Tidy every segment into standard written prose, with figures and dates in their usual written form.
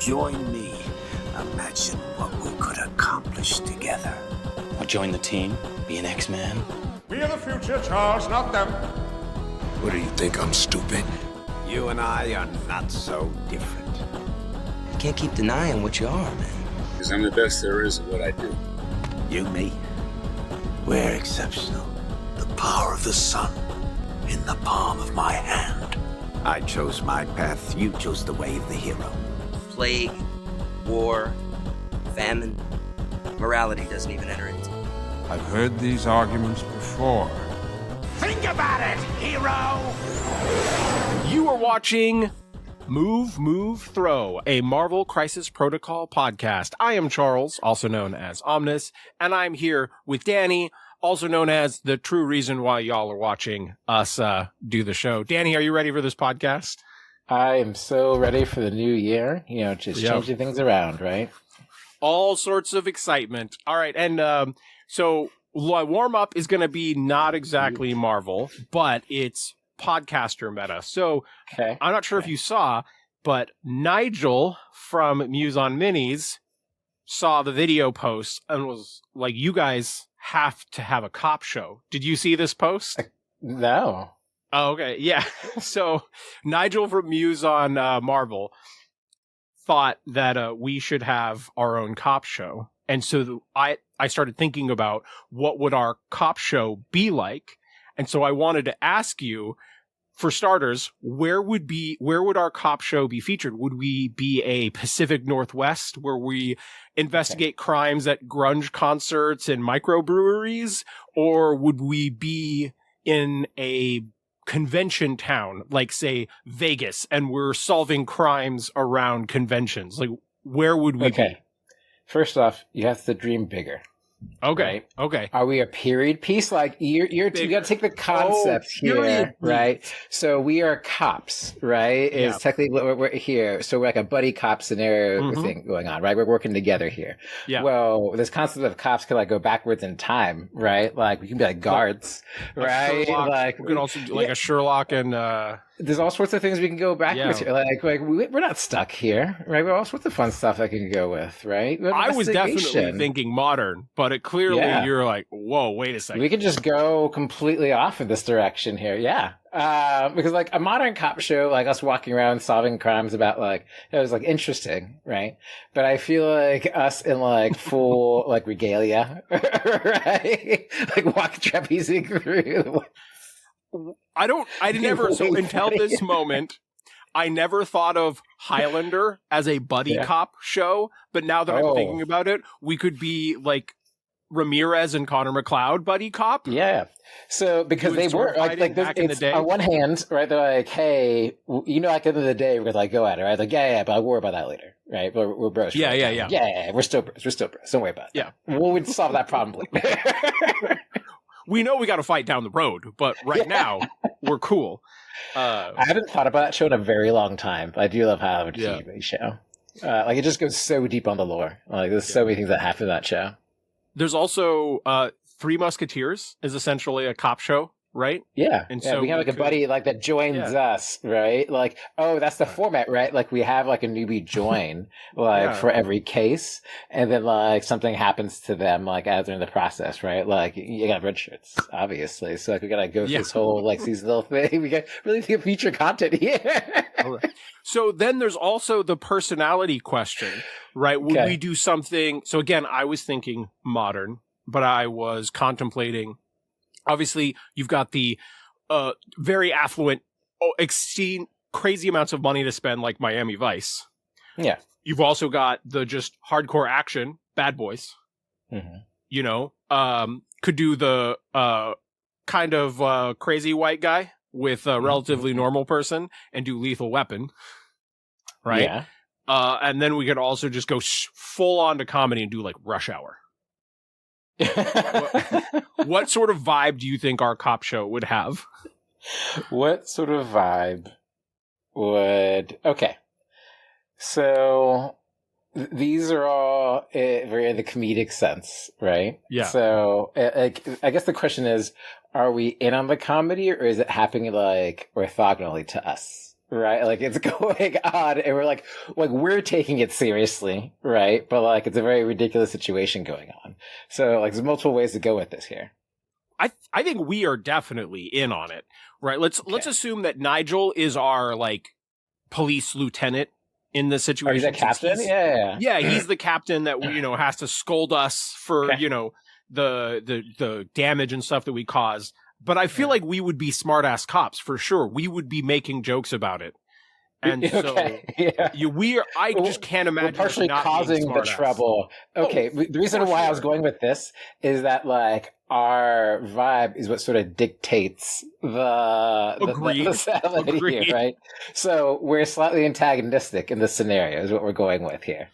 Join me. Imagine what we could accomplish together. I'll join the team, be an X-Man. We are the future, Charles, not them. What do you think, I'm stupid? You and I are not so different. You can't keep denying what you are, man. Because I'm the best there is at what I do. You, me, we're exceptional. The power of the sun in the palm of my hand. I chose my path, you chose the way of the hero. Plague, war, famine, morality doesn't even enter into it. I've heard these arguments before. Think about it, hero! You are watching Move, Throw, a Marvel Crisis Protocol podcast. I am Charles, also known as Omnus, and I'm here with Danny, also known as the true reason why y'all are watching us do the show. Danny, are you ready for this podcast? I am so ready for the new year. You know, just changing things around, right? All sorts of excitement. All right, and so warm-up is going to be not exactly Marvel, but it's podcaster meta. So I'm not sure if you saw, but Nigel from Muse on Minis saw the video post and was like, you guys have to have a cop show. Did you see this post? No. Oh, okay. Yeah. So Nigel from Muse on Marvel thought that we should have our own cop show. And so I started thinking about what would our cop show be like. And so I wanted to ask you, for starters, where would our cop show be featured? Would we be a Pacific Northwest where we investigate crimes at grunge concerts and microbreweries? Or would we be in a convention town, like, say, Vegas, and we're solving crimes around conventions? Like, where would we be? First off, you have to dream bigger. Okay. Right? Okay. Are we a period piece? Like you got to take the concept here, right? So we are cops, right? Is technically we're here. So we're like a buddy cop scenario thing going on, right? We're working together here. Yeah. Well, this concept of cops can like go backwards in time, right? Like we can be like guards, right? Like we could also do like a Sherlock and. There's all sorts of things we can go backwards here. Like we're not stuck here, right? We have all sorts of fun stuff I can go with, right? I was definitely thinking modern, but it clearly you're like, whoa, wait a second. We could just go completely off in this direction here, because like a modern cop show, like us walking around solving crimes about like it was like interesting, right? But I feel like us in like full like regalia, right? Like walking trapezing through. Until this moment, I never thought of Highlander as a buddy cop show, but now that I'm thinking about it, we could be like Ramirez and Connor McLeod buddy cop. Yeah. So because they were like back in the day. On one hand, right, they're like, hey, you know, at the end of the day, we're gonna like go at it, right? Like, but I'll worry about that later, right? We're bros. Yeah. We're still bros. Don't worry about it. Yeah. We'll solve that problem later. We know we got to fight down the road, but right now we're cool. I haven't thought about that show in a very long time, but I do love how it's a TV show. Like it just goes so deep on the lore. Like there's so many things that happen in that show. There's also Three Musketeers is essentially a cop show, right? Yeah. And so we have like a buddy like that joins us, right? Like, that's the format, right? Like we have like a newbie join for every case, and then like something happens to them like as they're in the process, right? Like you got red shirts, obviously. So like we gotta go through this whole like seasonal thing. We got really think of feature content here. Right. So then there's also the personality question, right? Would we do something? So again, I was thinking modern, but I was contemplating. Obviously, you've got the very affluent, exceed crazy amounts of money to spend, like Miami Vice. Yeah. You've also got the just hardcore action, Bad Boys. Mm-hmm. You know, could do the kind of crazy white guy with a relatively normal person and do Lethal Weapon. Right? Yeah. And then we could also just go full on to comedy and do like Rush Hour. What sort of vibe do you think our cop show would have? What sort of vibe would... Okay. So these are all very in the comedic sense, right? Yeah. So I guess the question is, are we in on the comedy or is it happening like orthogonally to us? right? Like it's going on, and we're taking it seriously, right? But like it's a very ridiculous situation going on. So like there's multiple ways to go with this here. I think we are definitely in on it, right? Let's assume that Nigel is our like police lieutenant in this situation. He's a captain? Yeah, he's the captain that has to scold us for the damage and stuff that we cause. But I feel like we would be smart ass cops for sure. We would be making jokes about it. And I just can't imagine we're partially causing the trouble. Okay, the reason why I was going with this is that like our vibe is what sort of dictates the salad here, right? So we're slightly antagonistic in this scenario is what we're going with here.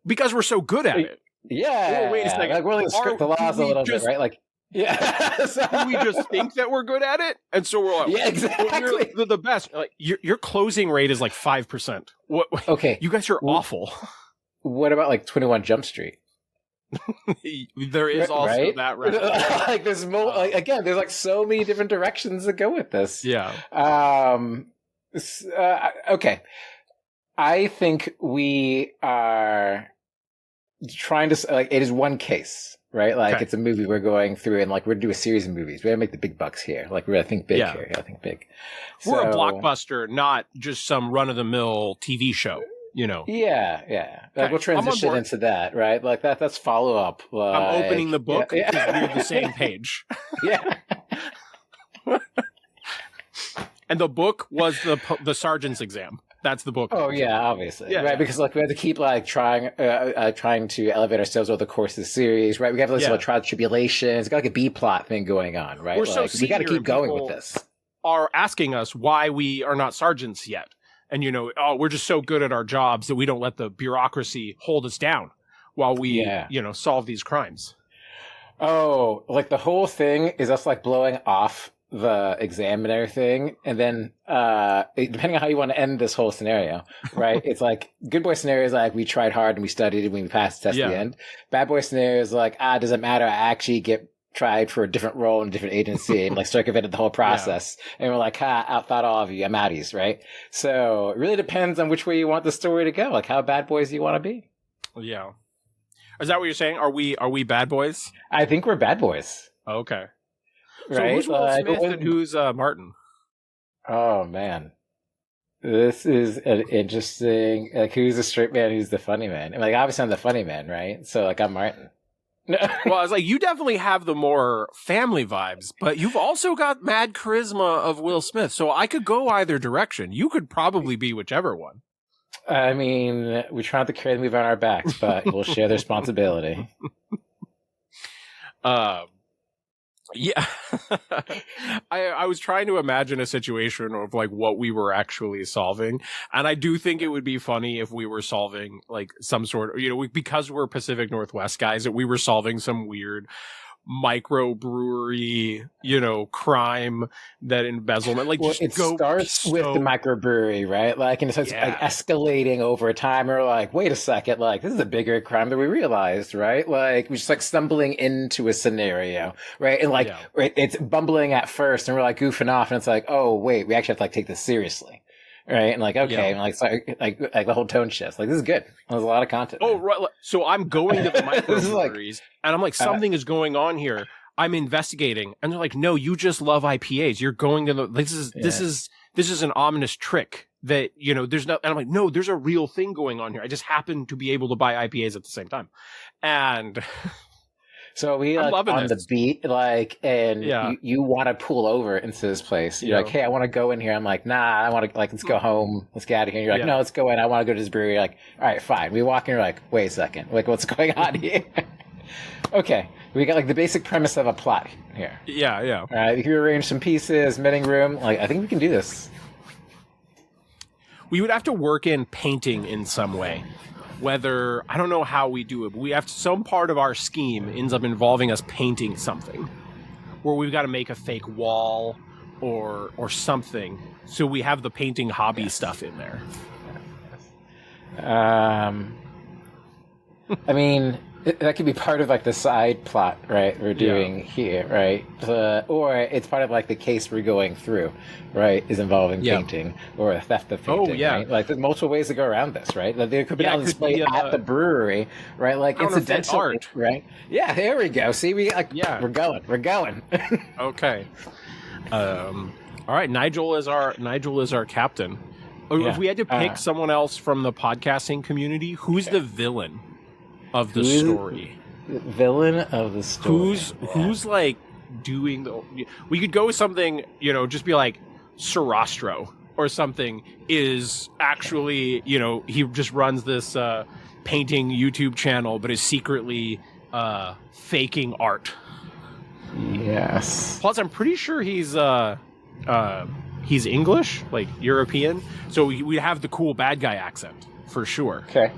Because we're so good at it. Yeah. Oh, wait a second. Like we're going to skirt the laws a little bit, right? Like yeah. Do we just think that we're good at it? And so we're like, yeah, exactly. You're the best. Like your closing rate is like 5%. Okay. You guys are awful. What about like 21 Jump Street? There is also that reference. Like there's more again, there's like so many different directions to go with this. Yeah. Okay. I think we are trying to like it is one case. Right? Like it's a movie we're going through and like we're going to do a series of movies. We're going to make the big bucks here. Like we're going to think big here. I think big. We're a blockbuster, not just some run-of-the-mill TV show, Yeah. Like we'll transition into that, right? Like that's follow-up. Like, I'm opening the book because we're the same page. Yeah. And the book was the sergeant's exam. That's the book. Oh yeah, obviously, right? Because like we have to keep like trying to elevate ourselves over the course of the series, right? We have this trial tribulations, got like a B plot thing going on, right? We're like, so we got to keep going with this. Are asking us why we are not sergeants yet, and we're just so good at our jobs that we don't let the bureaucracy hold us down while we solve these crimes. Oh, like the whole thing is us like blowing off the exam and everything, and then depending on how you want to end this whole scenario, right? It's like good boy scenario is like we tried hard and we studied and we passed the test at the end. Bad boy scenario is like doesn't matter, I actually get tried for a different role in a different agency and like circumvented the whole process, and we're like outthought all of you, I'm outies, right? So it really depends on which way you want the story to go, like how bad boys you want to be. Yeah, is that what you're saying? Are we bad boys? I think we're bad boys. Okay. So right? who's Will Smith and who's Martin? Oh man, this is an interesting. Like, who's the straight man? Who's the funny man? Like, obviously I'm the funny man, right? So like I'm Martin. Well, I was like, you definitely have the more family vibes, but you've also got mad charisma of Will Smith. So I could go either direction. You could probably be whichever one. I mean, we try not to carry the movie on our backs, but we'll share the responsibility. Yeah. I was trying to imagine a situation of like what we were actually solving. And I do think it would be funny if we were solving like some sort of, because we're Pacific Northwest guys, that we were solving some weird microbrewery, crime, that embezzlement. Like, well, it starts with the microbrewery, right? Like, and it starts like escalating over time. We're like, wait a second, like this is a bigger crime than we realized, right? Like we're just like stumbling into a scenario, right? And like it's bumbling at first, and we're like goofing off, and it's like, oh wait, we actually have to like take this seriously. Right, and like okay, and like the whole tone shifts. Like this is good. There's a lot of content. Oh, right. So I'm going to the microbreweries, and I'm like, something is going on here. I'm investigating, and they're like, no, you just love IPAs. You're going to this is an ominous trick that there's no. And I'm like, no, there's a real thing going on here. I just happen to be able to buy IPAs at the same time, and. So we like on the beat, like, and you want to pull over into this place. You're like, hey, I want to go in here. I'm like, nah, I want to like, let's go home. Let's get out of here. You're like, no, let's go in. I want to go to this brewery. You're like, all right, fine. We walk in. You're like, wait a second. Like, what's going on here? Okay. We got like the basic premise of a plot here. Yeah. All right. We can rearrange some pieces, meeting room. Like, I think we can do this. We would have to work in painting in some way. Whether, I don't know how we do it, but we have to, some part of our scheme ends up involving us painting something. Where we've got to make a fake wall or something. So we have the painting hobby stuff in there. I mean, That could be part of like the side plot, right? We're doing here, right? Or it's part of like the case we're going through, right? Is involving painting or a theft of painting. Oh, yeah. Right? Like there's multiple ways to go around this, right? Like, there could be on display at the brewery, right? Like incidental art, right? Yeah, here we go. See, we're going. Okay. All right, Nigel is our captain. If we had to pick someone else from the podcasting community, who's the villain of the story? Villain of the story. Who's like doing the? We could go with something, just be like Sarastro or something. Is actually, he just runs this painting YouTube channel, but is secretly faking art. Yes. Plus, I'm pretty sure he's English, like European, so we have the cool bad guy accent for sure. Okay.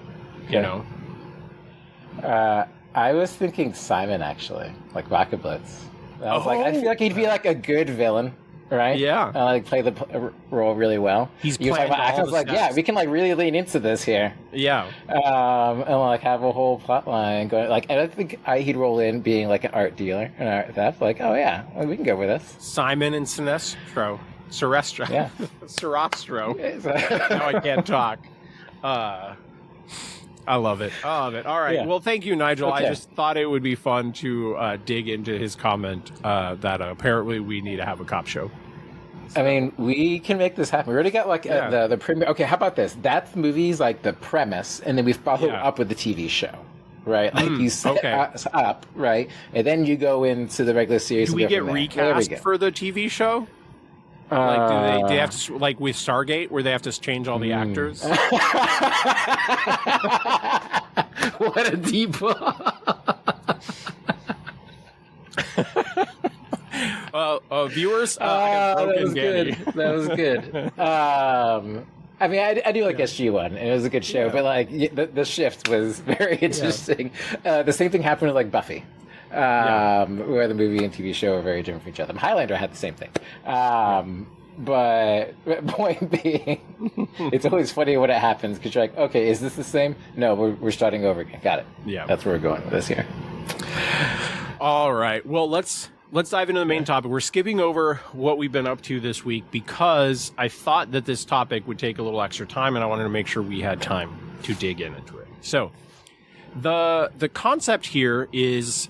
I was thinking Simon, actually, like Rocket Blitz. I feel like he'd be like a good villain, right? Yeah. Like play the role really well. He's playing all the steps. Yeah, we can like really lean into this here. Yeah. And like have a whole plot line going. Like, I don't think he'd roll in being like an art dealer, an art theft. Like, oh yeah, we can go with this. Simon and Sinestro. Sarastro. Yeah. Sarastro. Now I can't talk. I love it. All right. Yeah. Well, thank you, Nigel. Okay. I just thought it would be fun to dig into his comment that apparently we need to have a cop show. So. I mean, we can make this happen. We already got like the premiere. Okay, how about this? That movie's like the premise, and then we follow up with the TV show. Right, like you set us up, right, and then you go into the regular series. Do we get recast for the TV show? Like, do they have to, like with Stargate, where they have to change all the actors? What a deep. Viewers, that was good. That was good. I mean, I do like SG-1, and it was a good show, but like the shift was very interesting. The same thing happened with like Buffy. Where the movie and TV show are very different from each other. Highlander had the same thing. But point being, it's always funny when it happens because you're like, okay, is this the same? No, we're starting over again. Got it. Yeah. That's where we're going with this here. All right. Well, let's dive into the main topic. We're skipping over what we've been up to this week because I thought that this topic would take a little extra time, and I wanted to make sure we had time to dig into it. So the concept here is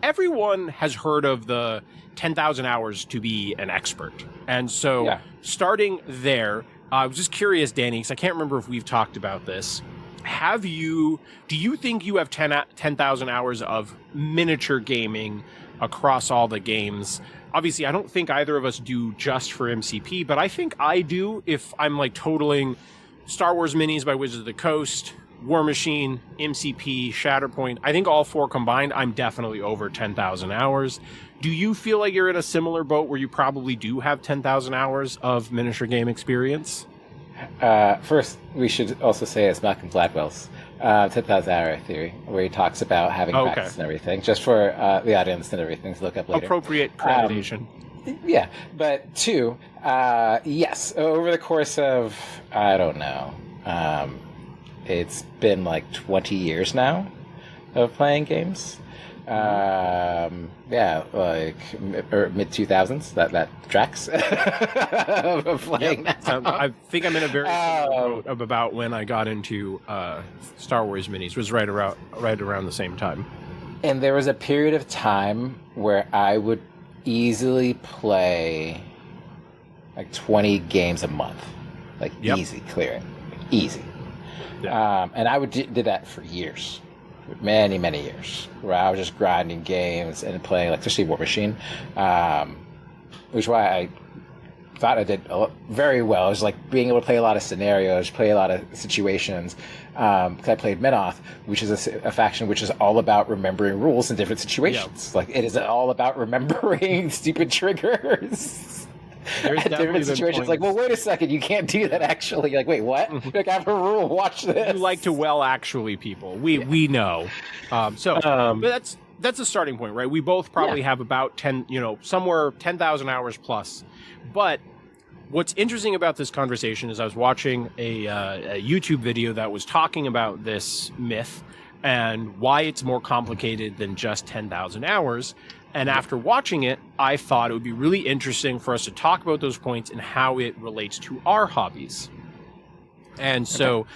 everyone has heard of the 10,000 hours to be an expert. And so starting there, I was just curious, Danny, because I can't remember if we've talked about this. Do you think you have 10,000 hours of miniature gaming across all the games? Obviously, I don't think either of us do just for MCP, but I think I do if I'm like totaling Star Wars Minis by Wizards of the Coast, War Machine, MCP, Shatterpoint. I think all four combined, I'm definitely over 10,000 hours. Do you feel like you're in a similar boat where you probably do have 10,000 hours of miniature game experience? First, we should also say it's Malcolm Gladwell's 10,000 Hour Theory, where he talks about having practice and everything, just for the audience and everything to look up later. Appropriate accreditation. Yeah, but two, yes, over the course of, I don't know, it's been like 20 years now of playing games. Like mid-2000s, that tracks of playing. I think I'm in a very similar boat about when I got into Star Wars Minis. It was right around the same time. And there was a period of time where I would easily play like 20 games a month, like easy clearing, easy. Yeah. And I did that for years. Many years, where I was just grinding games and playing, like, especially War Machine, which is why I thought I did very well. It was like being able to play a lot of scenarios, play a lot of situations, because I played Menoth, which is a faction which is all about remembering rules in different situations. Like, it is all about remembering stupid triggers. At different situations, like, well, wait a second, you can't do that actually. Like, wait, what? Like, I have a rule. Watch this. You like to actually people. We know. But that's a starting point, right? We both probably have about 10, somewhere 10,000 hours plus. But what's interesting about this conversation is I was watching a YouTube video that was talking about this myth, and why it's more complicated than just 10,000 hours. And after watching it, I thought it would be really interesting for us to talk about those points and how it relates to our hobbies. And so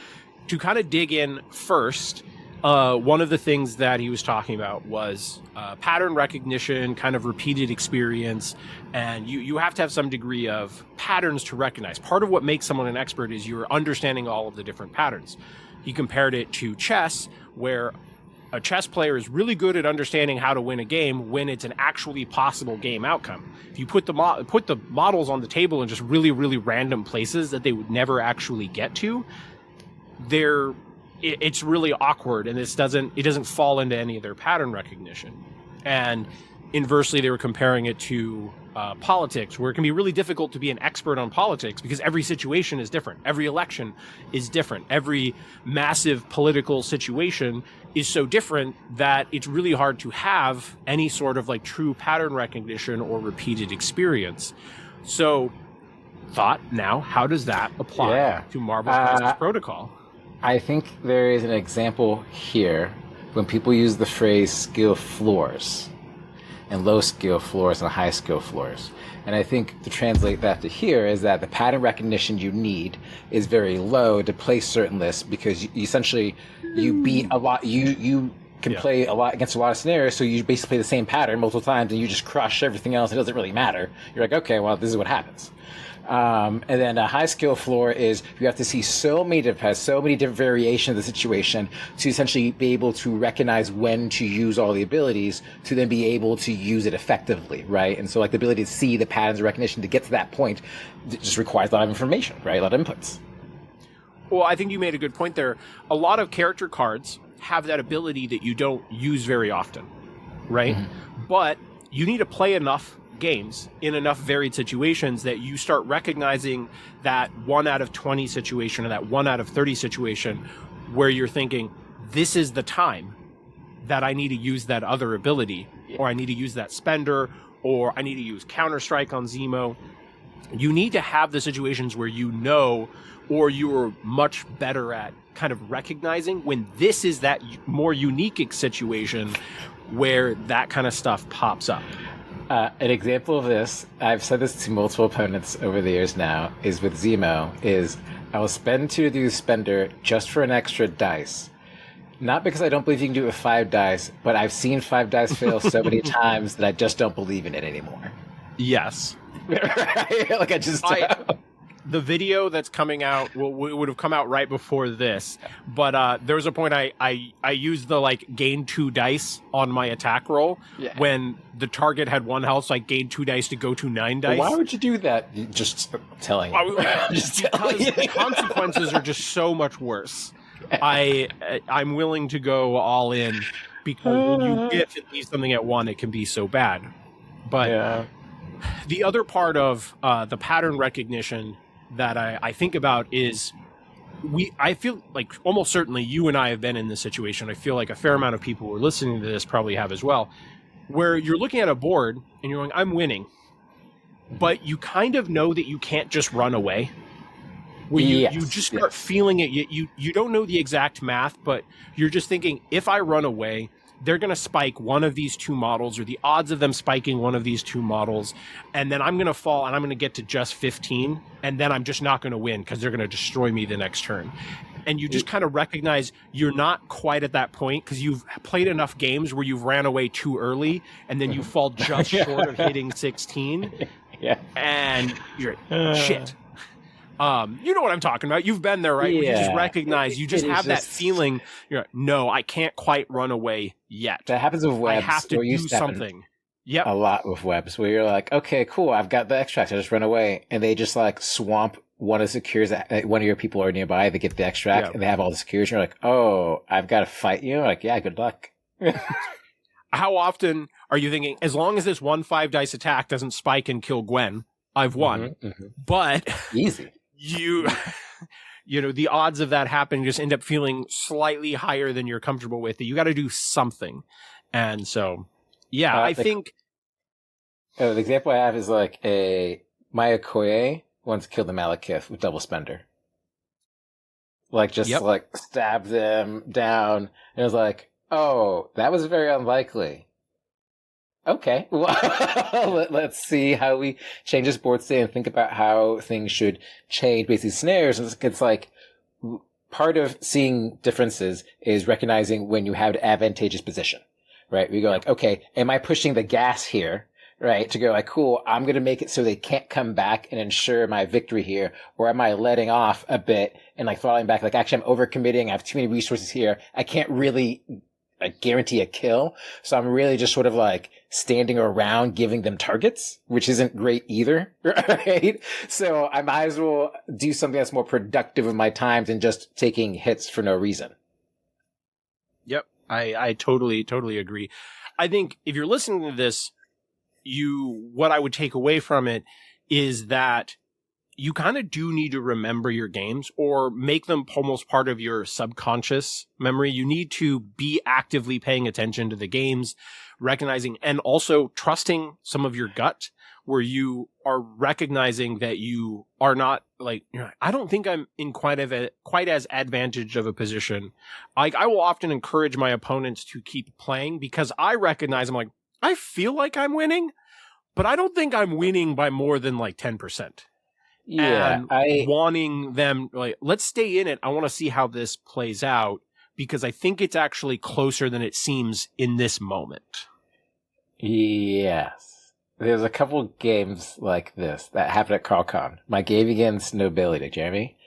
to kind of dig in first, one of the things that he was talking about was pattern recognition, kind of repeated experience, and you have to have some degree of patterns to recognize. Part of what makes someone an expert is you're understanding all of the different patterns. He compared it to chess, where a chess player is really good at understanding how to win a game when it's an actually possible game outcome. If you put the models on the table in just really, really random places that they would never actually get to, it's really awkward, and it doesn't fall into any of their pattern recognition. And inversely, they were comparing it to politics, where it can be really difficult to be an expert on politics because every situation is different. Every election is different. Every massive political situation is so different that it's really hard to have any sort of like true pattern recognition or repeated experience. So, now, how does that apply to Marvel's Crisis Protocol? I think there is an example here when people use the phrase skill floors, and low skill floors and high skill floors. And I think to translate that to here is that the pattern recognition you need is very low to play certain lists, because you beat a lot, you can play a lot against a lot of scenarios, so you basically play the same pattern multiple times and you just crush everything else. It doesn't really matter. You're like, okay, well, this is what happens. And then a high skill floor is you have to see so many different variations of the situation to essentially be able to recognize when to use all the abilities to then be able to use it effectively, right? And so like the ability to see the patterns of recognition to get to that point just requires a lot of information, right? A lot of inputs. Well, I think you made a good point there. A lot of character cards have that ability that you don't use very often, right? Mm-hmm. But you need to play enough games in enough varied situations that you start recognizing that 1 out of 20 situation or that 1 out of 30 situation where you're thinking, this is the time that I need to use that other ability, or I need to use that spender, or I need to use Counter-Strike on Zemo. You need to have the situations where you know, or you're much better at kind of recognizing when this is that more unique situation where that kind of stuff pops up. An example of this, I've said this to multiple opponents over the years now, is with Zemo, is I will spend 2 to do spender just for an extra dice. Not because I don't believe you can do it with 5 dice, but I've seen 5 dice fail so many times that I just don't believe in it anymore. Yes. Right? Like the video that's coming out would have come out right before this, but there was a point I used the like gain 2 dice on my attack roll when the target had 1 health, so I gained 2 dice to go to 9 dice. Why would you do that? Just telling you. The consequences are just so much worse. I'm willing to go all in because when you get to leave something at 1, it can be so bad. But the other part of the pattern recognition that I think about is I feel like almost certainly you and I have been in this situation. I feel like a fair amount of people who are listening to this probably have as well, where you're looking at a board and you're going, I'm winning, but you kind of know that you can't just run away. Where you just start feeling it. You don't know the exact math, but you're just thinking, if I run away, they're going to spike one of these 2 models, or the odds of them spiking one of these 2 models, and then I'm going to fall and I'm going to get to just 15, and then I'm just not going to win because they're going to destroy me the next turn. And you just kind of recognize you're not quite at that point because you've played enough games where you've ran away too early, and then you fall just short of hitting 16, and you're shit. You know what I'm talking about. You've been there, right? Yeah. You just recognize, you just have that feeling. You're like, no, I can't quite run away yet. That happens with webs. I have to do something. Yep. A lot with webs where you're like, okay, cool, I've got the extract, I just run away. And they just like swamp one of the secures that one of your people are nearby, they get the extract and they have all the secures. And you're like, oh, I've got to fight you? Like, yeah, good luck. How often are you thinking, as long as this 1 5 dice attack doesn't spike and kill Gwen, I've won. But easy. You know, the odds of that happening just end up feeling slightly higher than you're comfortable with. You got to do something. And so, I think the example I have is like Maya Koye once killed a Malekith with double spender. like just like stab them down. And it was like, oh, that was very unlikely. Okay, well, let's see how we change this board state and think about how things should change basically scenarios. It's like part of seeing differences is recognizing when you have an advantageous position, right? We go like, okay, am I pushing the gas here, right? To go like, cool, I'm going to make it so they can't come back and ensure my victory here. Or am I letting off a bit and like throttling back? Like, actually, I'm overcommitting. I have too many resources here. I can't really guarantee a kill. So I'm really just sort of like standing around giving them targets, which isn't great either, right? So I might as well do something that's more productive of my time than just taking hits for no reason. Yep. I totally agree. I think if you're listening to this, what I would take away from it is that you kind of do need to remember your games or make them almost part of your subconscious memory. You need to be actively paying attention to the games, recognizing and also trusting some of your gut, where you are recognizing that you are not like, I don't think I'm in quite as advantaged of a position. Like, I will often encourage my opponents to keep playing because I recognize I feel like I'm winning, but I don't think I'm winning by more than like 10%. Yeah, and wanting them like, let's stay in it. I want to see how this plays out because I think it's actually closer than it seems in this moment. Yes. There's a couple games like this that happened at CarlCon. My game against Nobility, Jeremy.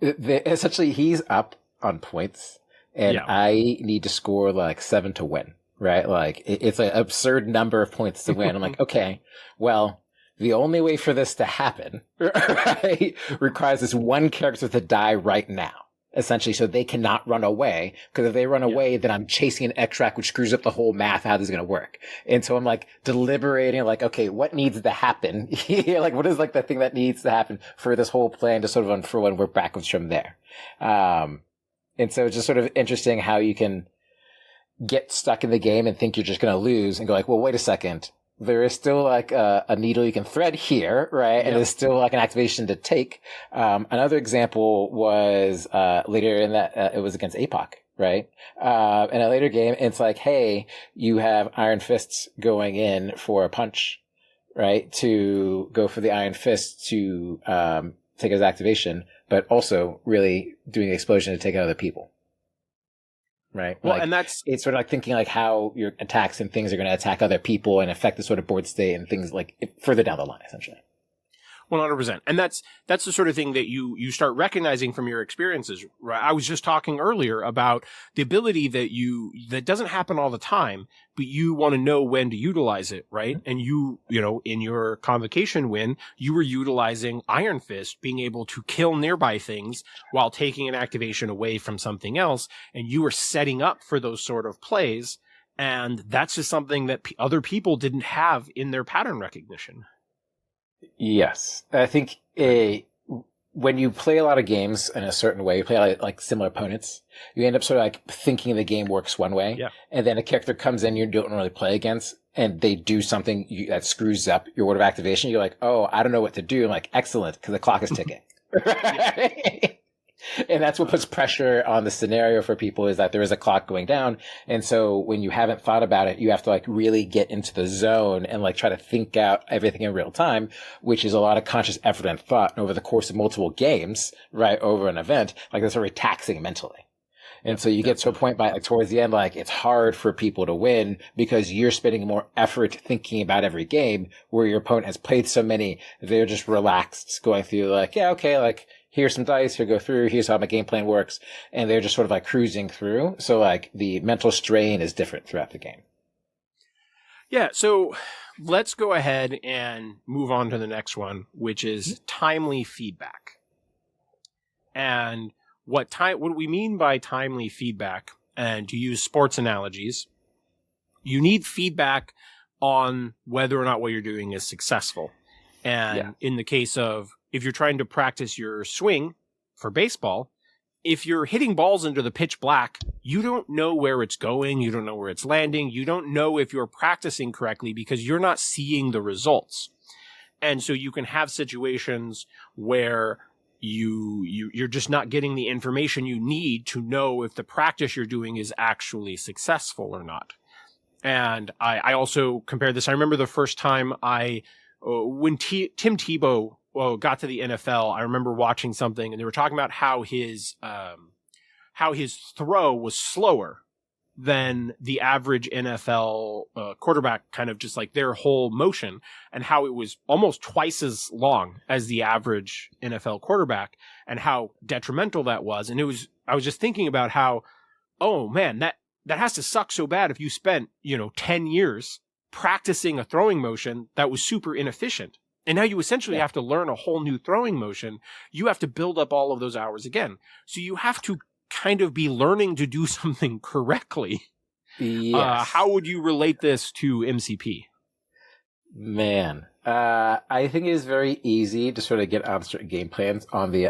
Essentially, he's up on points, and I need to score like 7 to win, right? Like, it's an absurd number of points to win. I'm like, okay, well, the only way for this to happen, right, requires this one character to die right now, essentially, so they cannot run away. Because if they run away, then I'm chasing an extract, which screws up the whole math, how this is going to work. And so I'm like deliberating, like, okay, what needs to happen here? Like, what is like the thing that needs to happen for this whole plan to sort of unfurl and work backwards from there? And so it's just sort of interesting how you can get stuck in the game and think you're just going to lose and go like, well, wait a second. There is still like a needle you can thread here, right? And there's still like an activation to take. Another example was later in that it was against APOC, right? In a later game, it's like, hey, you have Iron Fists going in for a punch, right? To go for the Iron Fist to take as activation, but also really doing the explosion to take out other people. Right. Well, like, and it's sort of like thinking like how your attacks and things are going to attack other people and affect the sort of board state and things like further down the line, essentially. 100%. And that's the sort of thing that you start recognizing from your experiences, right? I was just talking earlier about the ability that doesn't happen all the time, but you want to know when to utilize it, right? And you know, in your convocation win, you were utilizing Iron Fist, being able to kill nearby things while taking an activation away from something else. And you were setting up for those sort of plays. And that's just something that other people didn't have in their pattern recognition. Yes. I think when you play a lot of games in a certain way, you play like similar opponents, you end up sort of like thinking the game works one way. Yeah. And then a character comes in you don't really play against, and they do something that screws up your order of activation. You're like, oh, I don't know what to do. I'm like, excellent, because the clock is ticking. Right? And that's what puts pressure on the scenario for people, is that there is a clock going down. And so when you haven't thought about it, you have to like really get into the zone and like try to think out everything in real time, which is a lot of conscious effort and thought. And over the course of multiple games, right, over an event, like that's very taxing mentally. And so you get to a point by like towards the end, like it's hard for people to win because you're spending more effort thinking about every game, where your opponent has played so many, they're just relaxed going through like, yeah, okay, like, here's some dice, here go through, here's how my game plan works. And they're just sort of like cruising through. So like the mental strain is different throughout the game. Yeah. So let's go ahead and move on to the next one, which is timely feedback. And what we mean by timely feedback, and to use sports analogies, you need feedback on whether or not what you're doing is successful. And in the case of, if you're trying to practice your swing for baseball, if you're hitting balls into the pitch black, you don't know where it's going. You don't know where it's landing. You don't know if you're practicing correctly because you're not seeing the results. And so you can have situations where you're just not getting the information you need to know if the practice you're doing is actually successful or not. And I also compared this. I remember the first time when Tim Tebow got to the NFL, I remember watching something and they were talking about how his throw was slower than the average NFL quarterback, kind of just like their whole motion, and how it was almost twice as long as the average NFL quarterback, and how detrimental that was. And I was just thinking about how, oh man, that has to suck so bad if you spent, 10 years practicing a throwing motion that was super inefficient. And now you essentially have to learn a whole new throwing motion. You have to build up all of those hours again. So you have to kind of be learning to do something correctly. Yes. How would you relate this to MCP? Man, I think it is very easy to sort of get on certain game plans on the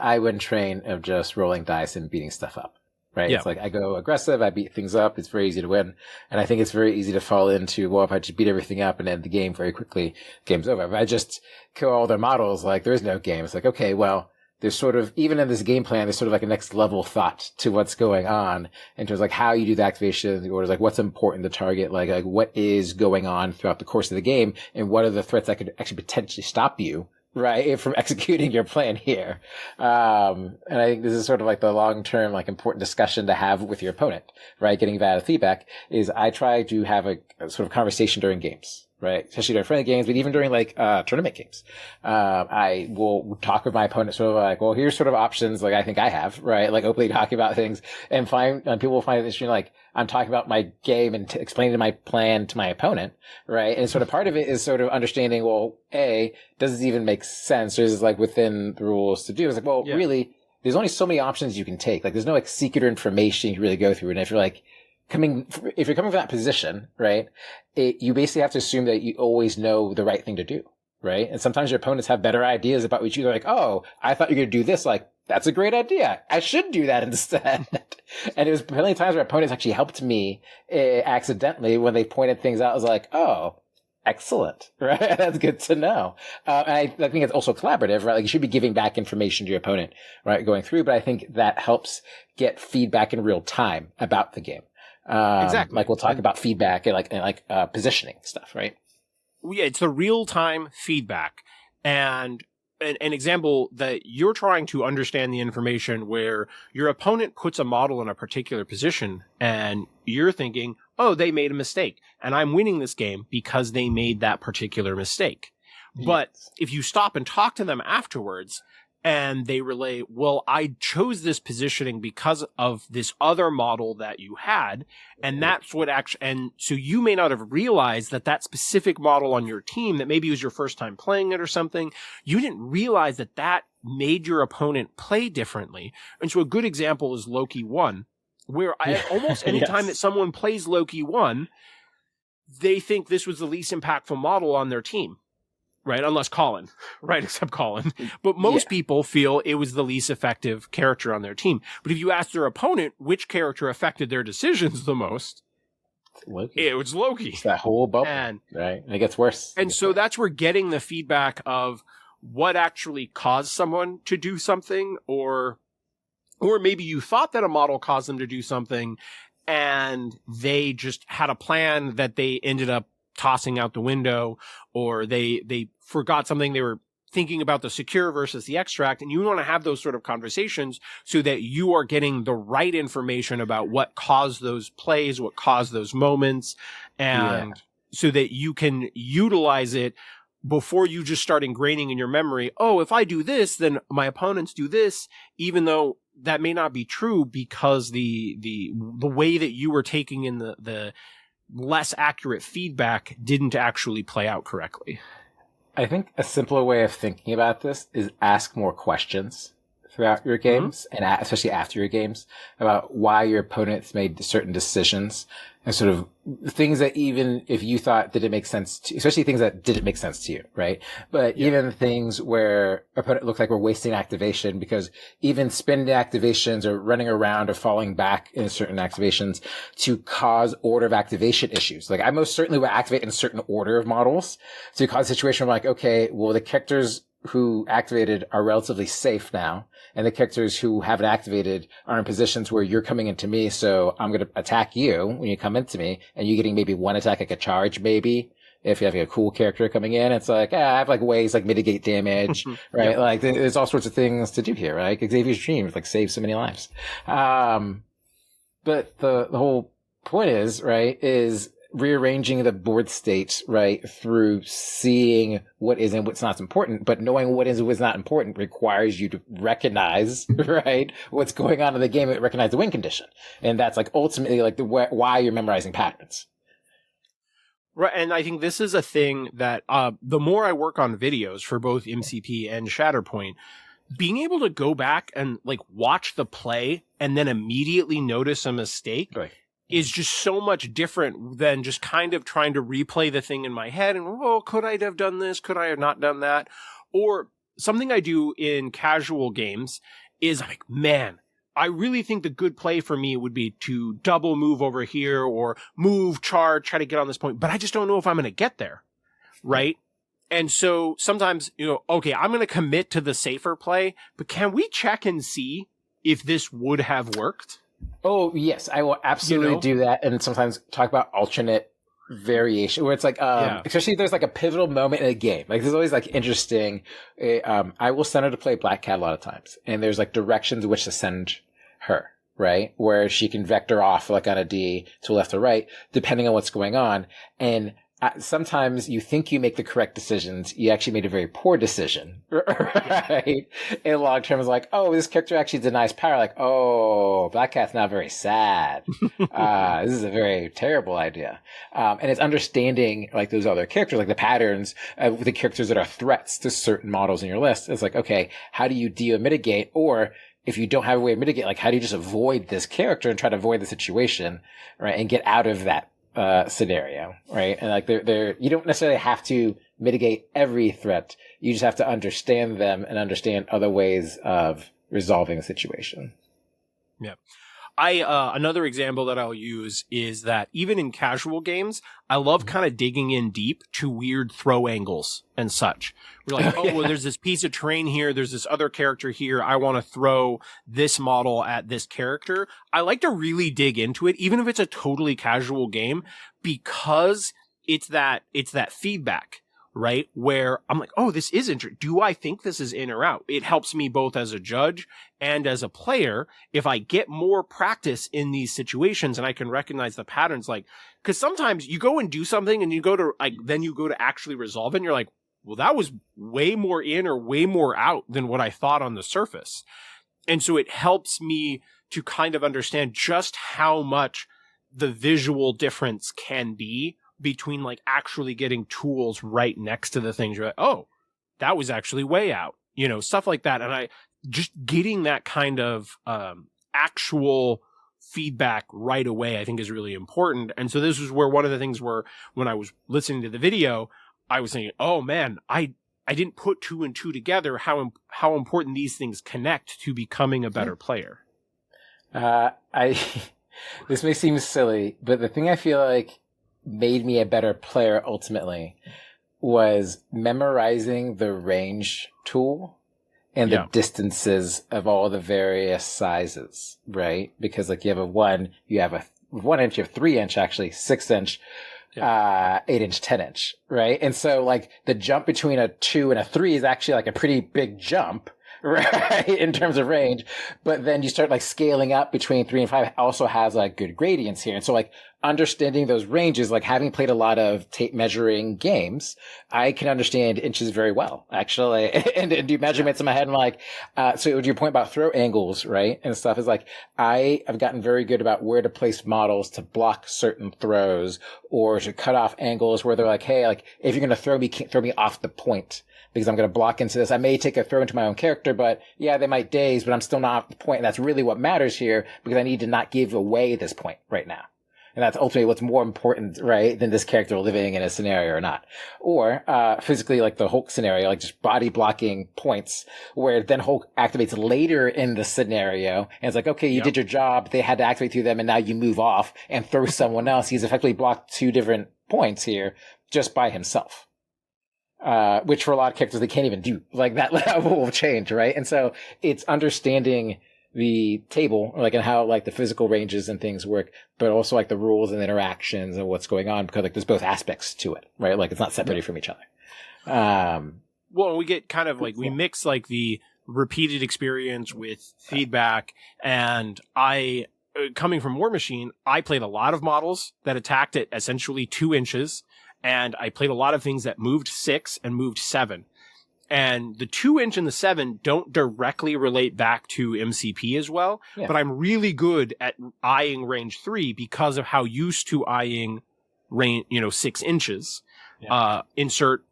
I win train of just rolling dice and beating stuff up. Right? Yeah. It's like I go aggressive, I beat things up, it's very easy to win. And I think it's very easy to fall into, well, if I just beat everything up and end the game very quickly, game's over. If I just kill all their models, like there is no game. It's like, okay, well, there's sort of, even in this game plan, there's sort of like a next level thought to what's going on in terms of like how you do the activation, or like what's important to target, like what is going on throughout the course of the game, and what are the threats that could actually potentially stop you, right, from executing your plan here. And I think this is sort of like the long-term, like important discussion to have with your opponent, right? Getting valid feedback is I try to have a sort of conversation during games. Right, especially during friendly games, but even during like tournament games, I will talk with my opponent, sort of like, well, here's sort of options like I think I have, right? Like openly talking about things, and people will find it interesting. Like I'm talking about my game and explaining my plan to my opponent, right? And sort of part of it is sort of understanding, well, does this even make sense, or is it like within the rules to do? It's like, well, really, there's only so many options you can take. Like there's no like secret information you can really go through, and if you're coming from that position, right, you basically have to assume that you always know the right thing to do, right? And sometimes your opponents have better ideas about what you do. They're like, oh, I thought you were going to do this. Like, that's a great idea. I should do that instead. And it was plenty of times where opponents actually helped me accidentally when they pointed things out. I was like, oh, excellent, right? That's good to know. And I think it's also collaborative, right? Like you should be giving back information to your opponent, right, going through. But I think that helps get feedback in real time about the game. Exactly. Like we'll talk about feedback and positioning stuff, right? Yeah, it's the real-time feedback. And an example that you're trying to understand the information where your opponent puts a model in a particular position and you're thinking, oh, they made a mistake and I'm winning this game because they made that particular mistake. Yes. But if you stop and talk to them afterwards, and they relay, well, I chose this positioning because of this other model that you had. And that's what and so you may not have realized that specific model on your team that maybe was your first time playing it or something. You didn't realize that made your opponent play differently. And so a good example is Loki 1, where almost any time that someone plays Loki 1, they think this was the least impactful model on their team. Right, unless Colin, right, except Colin. But most people feel it was the least effective character on their team. But if you ask their opponent which character affected their decisions the most, Loki. It was Loki. It's that whole bubble, right? And it gets worse. And so that's where getting the feedback of what actually caused someone to do something, or maybe you thought that a model caused them to do something, and they just had a plan that they ended up tossing out the window, or they forgot something. They were thinking about the secure versus the extract, and you want to have those sort of conversations so that you are getting the right information about what caused those plays, what caused those moments, and so that you can utilize it before you just start ingraining in your memory, oh, if I do this, then my opponents do this, even though that may not be true because the way that you were taking in the less accurate feedback didn't actually play out correctly. I think a simpler way of thinking about this is ask more questions throughout your games, and especially after your games, about why your opponents made certain decisions, and sort of things that even if you thought didn't make sense to, especially things that didn't make sense to you, right? But even things where opponent looked like we're wasting activation, because even spending activations or running around or falling back in certain activations to cause order of activation issues. Like I most certainly would activate in a certain order of models to cause a situation where I'm like, okay, well, the characters who activated are relatively safe now, and the characters who haven't activated are in positions where you're coming into me, so I'm going to attack you when you come into me, and you're getting maybe one attack, like a charge, maybe. If you have a cool character coming in, it's like, I have like ways like mitigate damage, right? Yep. Like there's all sorts of things to do here, right? Xavier's Dream like saves so many lives. But the whole point is, right, is rearranging the board state, right, through seeing what is and what's not important, but knowing what is and what's not important requires you to recognize, right, what's going on in the game and recognize the win condition. And that's like ultimately like why you're memorizing patterns. Right, and I think this is a thing that the more I work on videos for both MCP and Shatterpoint, being able to go back and like watch the play and then immediately notice a mistake is just so much different than just kind of trying to replay the thing in my head and, oh, could I have done this? Could I have not done that? Or something I do in casual games is like, man, I really think the good play for me would be to double move over here or move, charge, try to get on this point, but I just don't know if I'm going to get there. Right. And so sometimes, okay, I'm going to commit to the safer play, but can we check and see if this would have worked? Oh, yes, I will absolutely do that. And sometimes talk about alternate variation where it's like, especially if there's like a pivotal moment in a game. Like, there's always like interesting, I will send her to play Black Cat a lot of times. And there's like directions which to send her, right? Where she can vector off like on a D to left or right, depending on what's going on. And sometimes you think you make the correct decisions. You actually made a very poor decision, right? In long term, it's like, oh, this character actually denies power. Like, oh, Black Cat's now very sad. This is a very terrible idea. And it's understanding like those other characters, like the patterns of the characters that are threats to certain models in your list. It's like, okay, how do you mitigate? Or if you don't have a way to mitigate, like how do you just avoid this character and try to avoid the situation, right? And get out of that scenario, right? And like you don't necessarily have to mitigate every threat. You just have to understand them and understand other ways of resolving a situation. Yeah. Another example that I'll use is that even in casual games, I love kind of digging in deep to weird throw angles and such. We're like, oh, well, there's this piece of terrain here. There's this other character here. I want to throw this model at this character. I like to really dig into it, even if it's a totally casual game, because it's that feedback, right? Where I'm like, oh, this is interesting. Do I think this is in or out? It helps me both as a judge and as a player if I get more practice in these situations and I can recognize the patterns. Like, because sometimes you go and do something and you go to then you go to actually resolve it and you're like, well, that was way more in or way more out than what I thought on the surface. And so it helps me to kind of understand just how much the visual difference can be between like actually getting tools right next to the things. You're like, oh, that was actually way out, stuff like that. And I just getting that kind of actual feedback right away, I think is really important. And so this was where one of the things where when I was listening to the video, I was thinking, oh man, I didn't put two and two together, how important these things connect to becoming a better player. This may seem silly, but the thing I feel like made me a better player ultimately was memorizing the range tool and the distances of all the various sizes, right? Because like you have a 1, you have a 1 inch, you have 3 inch, actually 6 inch, 8 inch, 10 inch, right? And so like the jump between a 2 and a 3 is actually like a pretty big jump, right? In terms of range. But then you start like scaling up between 3 and 5 also has like good gradients here. And so like understanding those ranges, like having played a lot of tape measuring games, I can understand inches very well, actually, and do measurements in my head. And like, so to your point about throw angles, right? And stuff is like, I have gotten very good about where to place models to block certain throws or to cut off angles where they're like, hey, like if you're going to throw me, can't throw me off the point because I'm going to block into this. I may take a throw into my own character, but yeah, they might daze, but I'm still not off the point. And that's really what matters here because I need to not give away this point right now. And that's ultimately what's more important, right, than this character living in a scenario or not. Or, physically, like the Hulk scenario, like just body blocking points where then Hulk activates later in the scenario. And it's like, okay, you did your job. They had to activate through them. And now you move off and throw someone else. He's effectively blocked 2 different points here just by himself. which for a lot of characters they can't even do. Like that level will change, right? And so it's understanding the table, like, and how like the physical ranges and things work, but also like the rules and interactions and what's going on, because like there's both aspects to it, right? Like it's not separated from each other. Well, we get kind of like, we mix like the repeated experience with feedback, and coming from War Machine, I played a lot of models that attacked at essentially 2 inches, and I played a lot of things that moved 6 and moved 7. And the 2 inch and the 7 don't directly relate back to MCP as well, but I'm really good at eyeing range 3 because of how used to eyeing range, 6 inches. Insert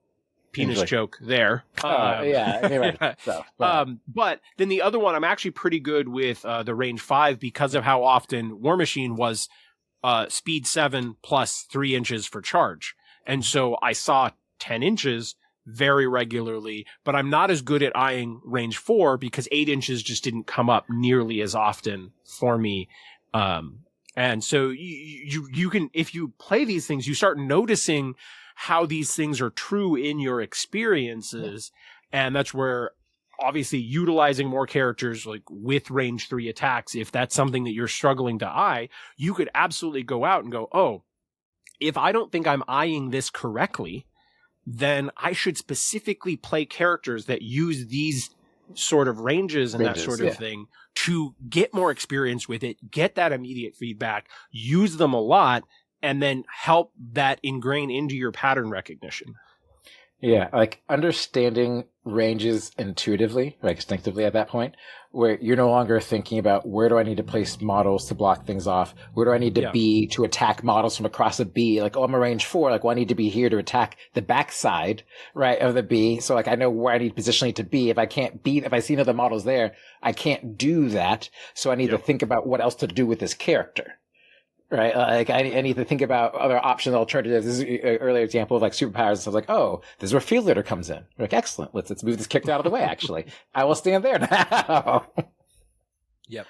penis joke there. Anyway, but then the other one, I'm actually pretty good with the range 5 because of how often War Machine was speed 7 plus 3 inches for charge. And so I saw 10 inches very regularly, but I'm not as good at eyeing range 4 because 8 inches just didn't come up nearly as often for me. And so you can, if you play these things, you start noticing how these things are true in your experiences. And that's where obviously utilizing more characters like with range 3 attacks, if that's something that you're struggling to eye, you could absolutely go out and go, oh, if I don't think I'm eyeing this correctly, then I should specifically play characters that use these sort of ranges and that sort of thing to get more experience with it, get that immediate feedback, use them a lot, and then help that ingrain into your pattern recognition. Yeah, like understanding ranges intuitively, like instinctively at that point, where you're no longer thinking about where do I need to place models to block things off? Where do I need to be to attack models from across a B? Like, oh, I'm a range 4. Like, well, I need to be here to attack the backside, right, of the B. So like, I know where I need positionally to be. If I see another models there, I can't do that. So I need to think about what else to do with this character. Right, like I need to think about other options, alternatives. This is an earlier example of like superpowers and stuff. Like, oh, this is where Field Leader comes in. We're like, excellent. Let's move this character out of the way. Actually, I will stand there now. Yep.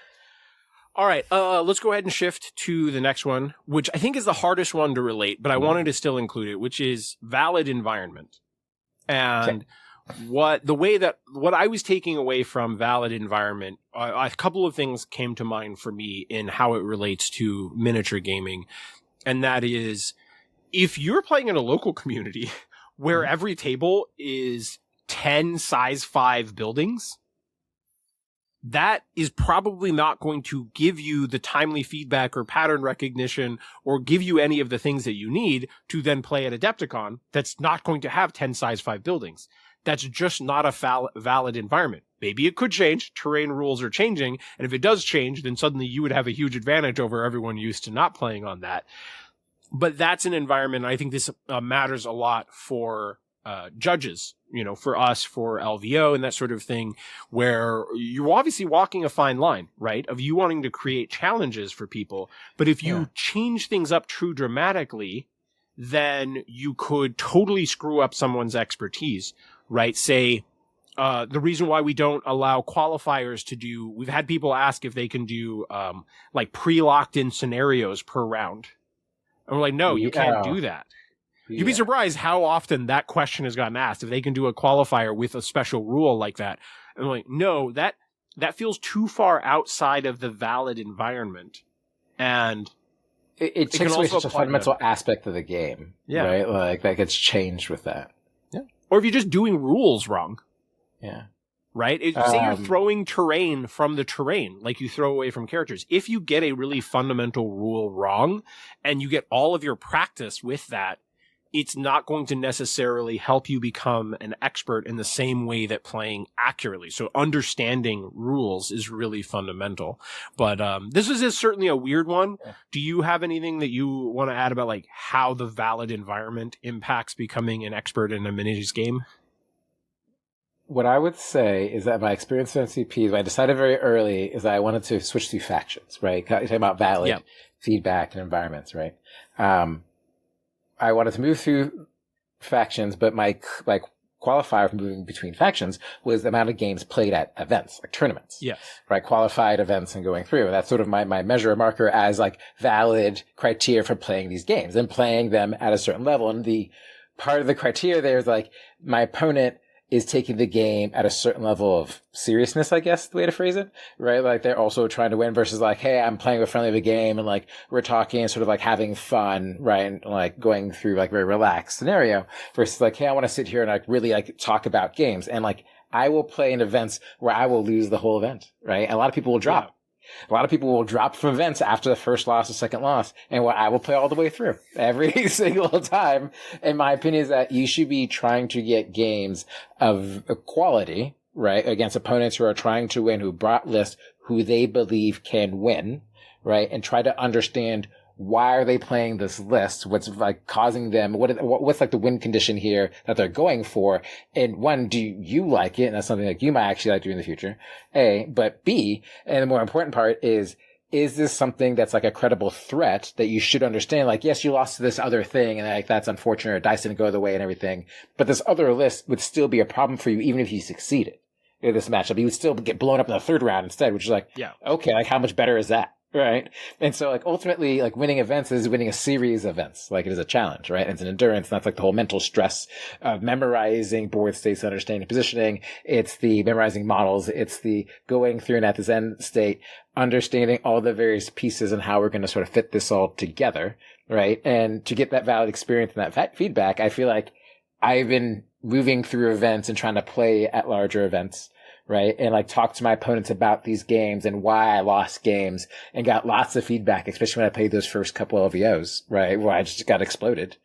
All right, let's go ahead and shift to the next one, which I think is the hardest one to relate, but I wanted to still include it, which is valid environment. And what I was taking away from valid environment, a couple of things came to mind for me in how it relates to miniature gaming. And that is, if you're playing in a local community where every table is 10 size 5 buildings, that is probably not going to give you the timely feedback or pattern recognition or give you any of the things that you need to then play at Adepticon that's not going to have 10 size 5 buildings. That's just not a valid environment. Maybe it could change. Terrain rules are changing. And if it does change, then suddenly you would have a huge advantage over everyone used to not playing on that. But that's an environment. I think this matters a lot for judges, for us, for LVO and that sort of thing, where you're obviously walking a fine line, right? Of you wanting to create challenges for people. But if you change things up too dramatically, then you could totally screw up someone's expertise. Right? Say, the reason why we don't allow qualifiers we've had people ask if they can do, like pre-locked in scenarios per round. And we're like, no, you can't do that. You'd be surprised how often that question has gotten asked, if they can do a qualifier with a special rule like that. And we're like, no, that feels too far outside of the valid environment. And it takes away such a fundamental aspect of the game. Yeah. Right? Like that gets changed with that. Or if you're just doing rules wrong. Yeah. Right? Say you're throwing terrain from the terrain, like you throw away from characters. If you get a really fundamental rule wrong and you get all of your practice with that, it's not going to necessarily help you become an expert in the same way that playing accurately. So understanding rules is really fundamental. But this is certainly a weird one. Do you have anything that you want to add about like how the valid environment impacts becoming an expert in a miniatures game? What I would say is that my experience with MCP, what I decided very early is that I wanted to switch to factions, right? Talking about valid feedback and environments, right? I wanted to move through factions, but my qualifier for moving between factions was the amount of games played at events, like tournaments. Yes. Right? Qualified events and going through. That's sort of my measure marker as like valid criteria for playing these games and playing them at a certain level. And the part of the criteria there is like my opponent is taking the game at a certain level of seriousness, I guess, the way to phrase it, right? Like they're also trying to win versus like, hey, I'm playing a friendly of a game and like we're talking and sort of like having fun, right? And like going through like very relaxed scenario versus like, hey, I want to sit here and like really like talk about games. And like I will play in events where I will lose the whole event, right? And a lot of people will drop. Yeah. A lot of people will drop from events after the first loss or second loss, and I will play all the way through every single time. And my opinion is that you should be trying to get games of quality, right, against opponents who are trying to win, who brought lists who they believe can win, right, and try to understand why are they playing this list? What's like causing them? What's like the win condition here that they're going for? And one, do you like it? And that's something like you might actually like doing in the future. A, but B, and the more important part is this something that's like a credible threat that you should understand? Like, yes, you lost to this other thing and like that's unfortunate or dice didn't go the way and everything, but this other list would still be a problem for you even if you succeeded in this matchup. You would still get blown up in the third round instead, which is like, yeah, okay, like how much better is that? Right. And so like ultimately like winning events is winning a series of events. Like it is a challenge, right? And it's an endurance. And that's like the whole mental stress of memorizing board states, understanding positioning. It's the memorizing models. It's the going through and at this end state, understanding all the various pieces and how we're going to sort of fit this all together. Right. And to get that valid experience and that feedback, I feel like I've been moving through events and trying to play at larger events. Right. And like talk to my opponents about these games and why I lost games and got lots of feedback, especially when I played those first couple LVOs, right? Where I just got exploded.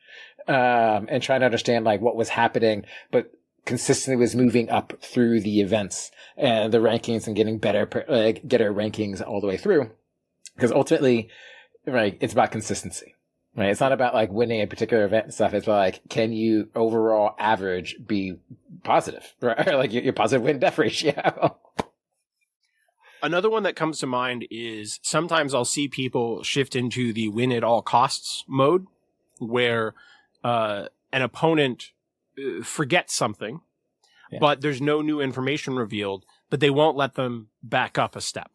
And trying to understand like what was happening, but consistently was moving up through the events and the rankings and getting better, getter rankings all the way through. Because ultimately, right, it's about consistency. Right. It's not about like winning a particular event and stuff. It's about like, can you overall average be positive, right? Or like your positive win death ratio. Another one that comes to mind is sometimes I'll see people shift into the win at all costs mode where, an opponent forgets something, but there's no new information revealed, but they won't let them back up a step.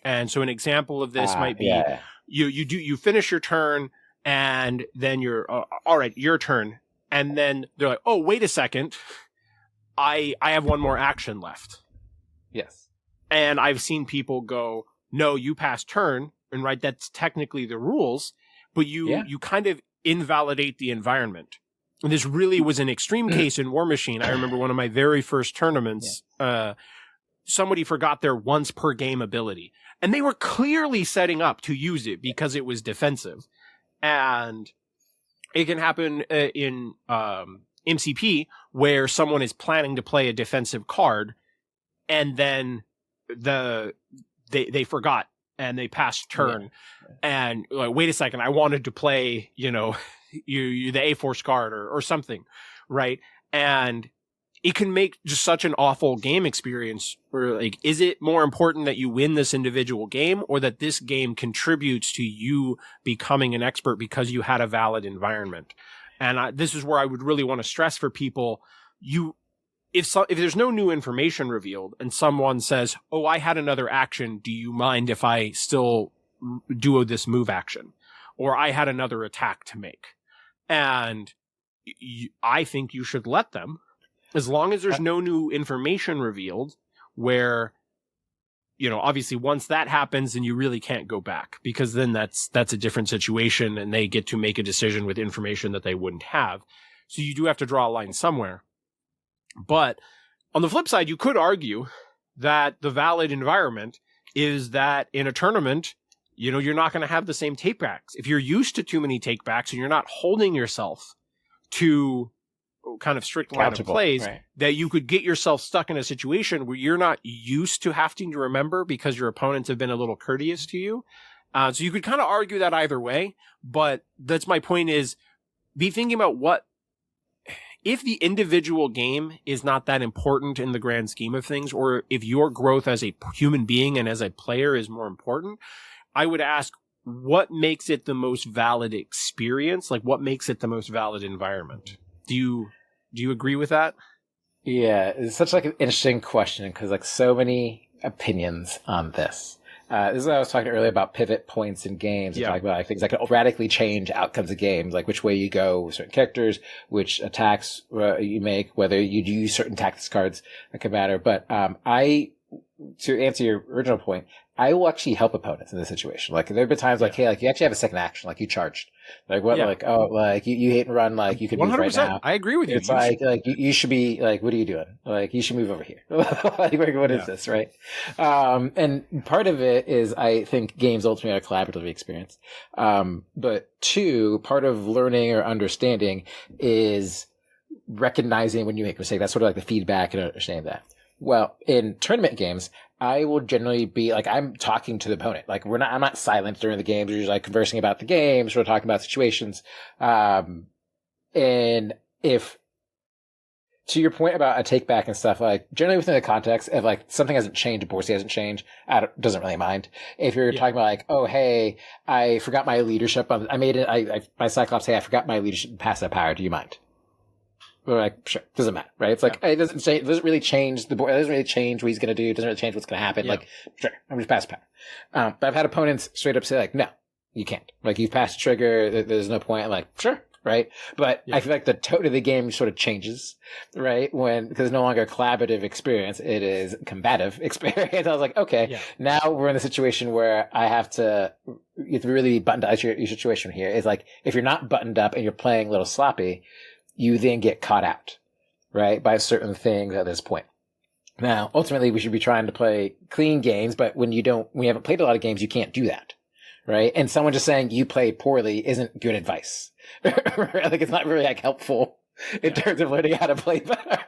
And so an example of this might be you finish your turn, and then you're, all right, your turn. And then they're like, oh, wait a second. I have one more action left. Yes. And I've seen people go, no, you passed turn. And right, that's technically the rules, but you kind of invalidate the environment. And this really was an extreme case in War Machine. I remember one of my very first tournaments, somebody forgot their once per game ability. And they were clearly setting up to use it because it was defensive. And it can happen in MCP where someone is planning to play a defensive card and then they forgot and they passed turn and like, wait a second, I wanted to play, you the A-Force card or something, right? And it can make just such an awful game experience where like, is it more important that you win this individual game or that this game contributes to you becoming an expert because you had a valid environment? And this is where I would really want to stress for people, if there's no new information revealed and someone says, oh, I had another action, do you mind if I still do this move action? Or I had another attack to make. And I think you should let them. As long as there's no new information revealed where, obviously once that happens, then you really can't go back because then that's a different situation and they get to make a decision with information that they wouldn't have. So you do have to draw a line somewhere. But on the flip side, you could argue that the valid environment is that in a tournament, you're not going to have the same takebacks. If you're used to too many takebacks and you're not holding yourself to kind of strict line of plays, right, that you could get yourself stuck in a situation where you're not used to having to remember because your opponents have been a little courteous to you. So you could kind of argue that either way, but that's my point is be thinking about if the individual game is not that important in the grand scheme of things, or if your growth as a human being and as a player is more important, I would ask what makes it the most valid experience? Like what makes it the most valid environment? Do you agree with that? Yeah, it's such like an interesting question because like so many opinions on this. This is what I was talking earlier about pivot points in games and talking about like, things that can radically change outcomes of games, like which way you go with certain characters, which attacks you make, whether you use certain tactics cards that can matter. But to answer your original point, I will actually help opponents in this situation. Like there have been times like, hey, like you actually have a second action, like you charged, like what, like like you hit and run, like you could move right now. I agree with you. It's you should be like, what are you doing? Like you should move over here. Like what is this, right? And part of it is I think games ultimately are a collaborative experience. But two, part of learning or understanding is recognizing when you make a mistake. That's sort of like the feedback and understanding that. Well, in tournament games, I will generally be like, I'm talking to the opponent. Like I'm not silent during the games. We're just like conversing about the games. We're talking about situations. And if, to your point about a take back and stuff, like generally within the context of like something hasn't changed, Borsi hasn't changed, doesn't really mind. If you're talking about like, oh, hey, I forgot my leadership. My Cyclops, hey, I forgot my leadership and pass that power. Do you mind? We're like, sure, doesn't matter, right? It's like, it doesn't really change the board. It doesn't really change what he's going to do. It doesn't really change what's going to happen. Like, sure, I'm just pass power. But I've had opponents straight up say like, no, you can't. Like, you've passed the trigger. There's no point. I'm like, sure, right? But I feel like the tone of the game sort of changes, right? Because it's no longer a collaborative experience. It is a combative experience. I was like, okay, now we're in a situation where you have to really be buttoned up. Your situation here is like, if you're not buttoned up and you're playing a little sloppy, you then get caught out, right, by certain things at this point. Now, ultimately, we should be trying to play clean games, but when you haven't played a lot of games, you can't do that, right? And someone just saying you played poorly isn't good advice. Like, it's not really like helpful in terms of learning how to play better.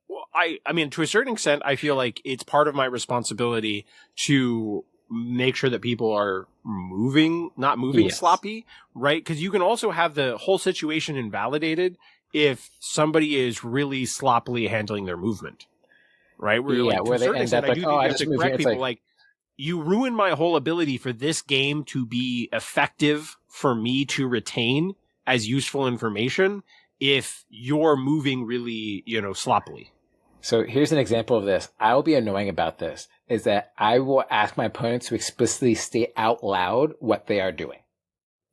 Well, I mean, to a certain extent, I feel like it's part of my responsibility to make sure that people are not moving sloppy, right? Because you can also have the whole situation invalidated if somebody is really sloppily handling their movement, right? Where they end up like, oh, I just correct people. Like, you ruin my whole ability for this game to be effective for me to retain as useful information if you're moving really, sloppily. So here's an example of this. I will be annoying about this, is that I will ask my opponent to explicitly state out loud what they are doing.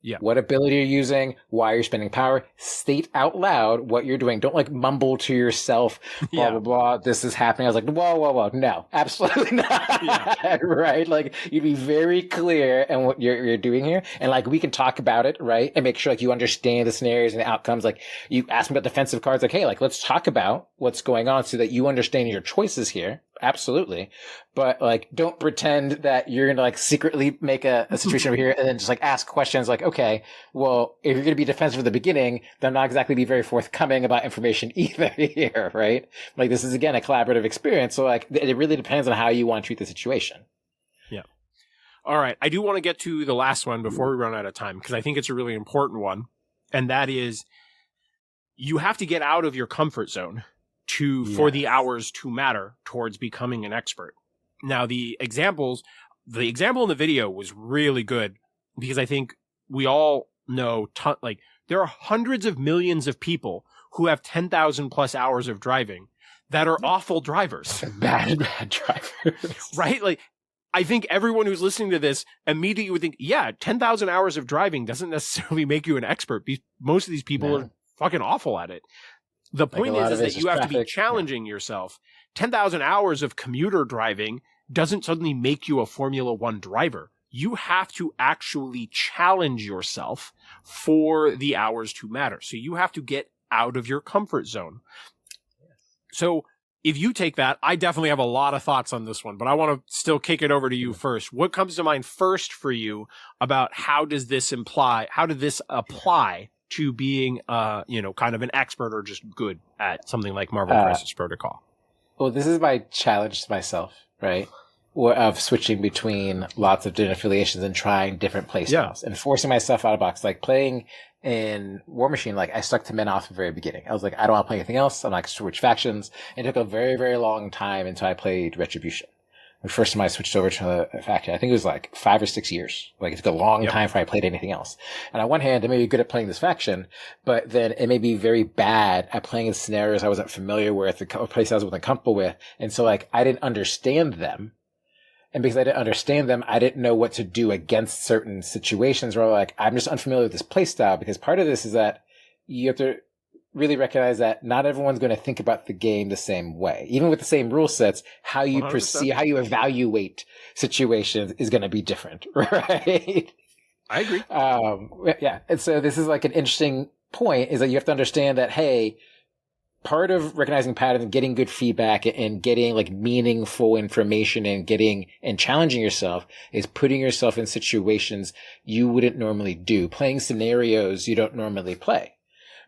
Yeah. What ability you're using, why you're spending power. State out loud what you're doing. Don't like mumble to yourself, blah, blah, blah. This is happening. I was like, whoa. No, absolutely not. Right? Like, you'd be very clear in what you're doing here. And like, we can talk about it, right? And make sure like you understand the scenarios and the outcomes. Like, you ask me about defensive cards, like, hey, like, let's talk about what's going on so that you understand your choices here. Absolutely. But like, don't pretend that you're going to like secretly make a situation over here and then just like ask questions like, okay, well, if you're going to be defensive at the beginning, then not exactly be very forthcoming about information either here, right? Like, this is again a collaborative experience. So like, it really depends on how you want to treat the situation. Yeah. All right. I do want to get to the last one before we run out of time, because I think it's a really important one. And that is, you have to get out of your comfort zone for the hours to matter towards becoming an expert. Now, the example in the video was really good because I think we all know, there are hundreds of millions of people who have 10,000 plus hours of driving that are awful drivers. Bad drivers. Right? Like, I think everyone who's listening to this immediately would think, 10,000 hours of driving doesn't necessarily make you an expert. Most of these people are fucking awful at it. The point is that you have to be challenging yourself. 10,000 hours of commuter driving doesn't suddenly make you a Formula One driver. You have to actually challenge yourself for the hours to matter. So you have to get out of your comfort zone. So if you take that, I definitely have a lot of thoughts on this one, but I want to still kick it over to you first. What comes to mind first for you about how did this apply to being, kind of an expert or just good at something like Marvel Crisis Protocol? Well, this is my challenge to myself, right? Of switching between lots of different affiliations and trying different playstyles and forcing myself out of the box. Like playing in War Machine, like I stuck to men off the very beginning. I was like, I don't want to play anything else. I'm like, switch factions. It took a very, very long time until I played Retribution. The first time I switched over to the faction, I think it was like 5 or 6 years. Like it took a long time before I played anything else. And on one hand, I may be good at playing this faction, but then it may be very bad at playing in scenarios I wasn't familiar with, the places I wasn't comfortable with. And so like I didn't understand them. And because I didn't understand them, I didn't know what to do against certain situations where like, I'm just unfamiliar with this play style, because part of this is that you have to really recognize that not everyone's going to think about the game the same way. Even with the same rule sets, how you 100%. perceive, how you evaluate situations is going to be different, right? I agree. Yeah. And so this is like an interesting point, is that you have to understand that, hey, part of recognizing patterns and getting good feedback and getting like meaningful information and challenging yourself is putting yourself in situations you wouldn't normally do, playing scenarios you don't normally play.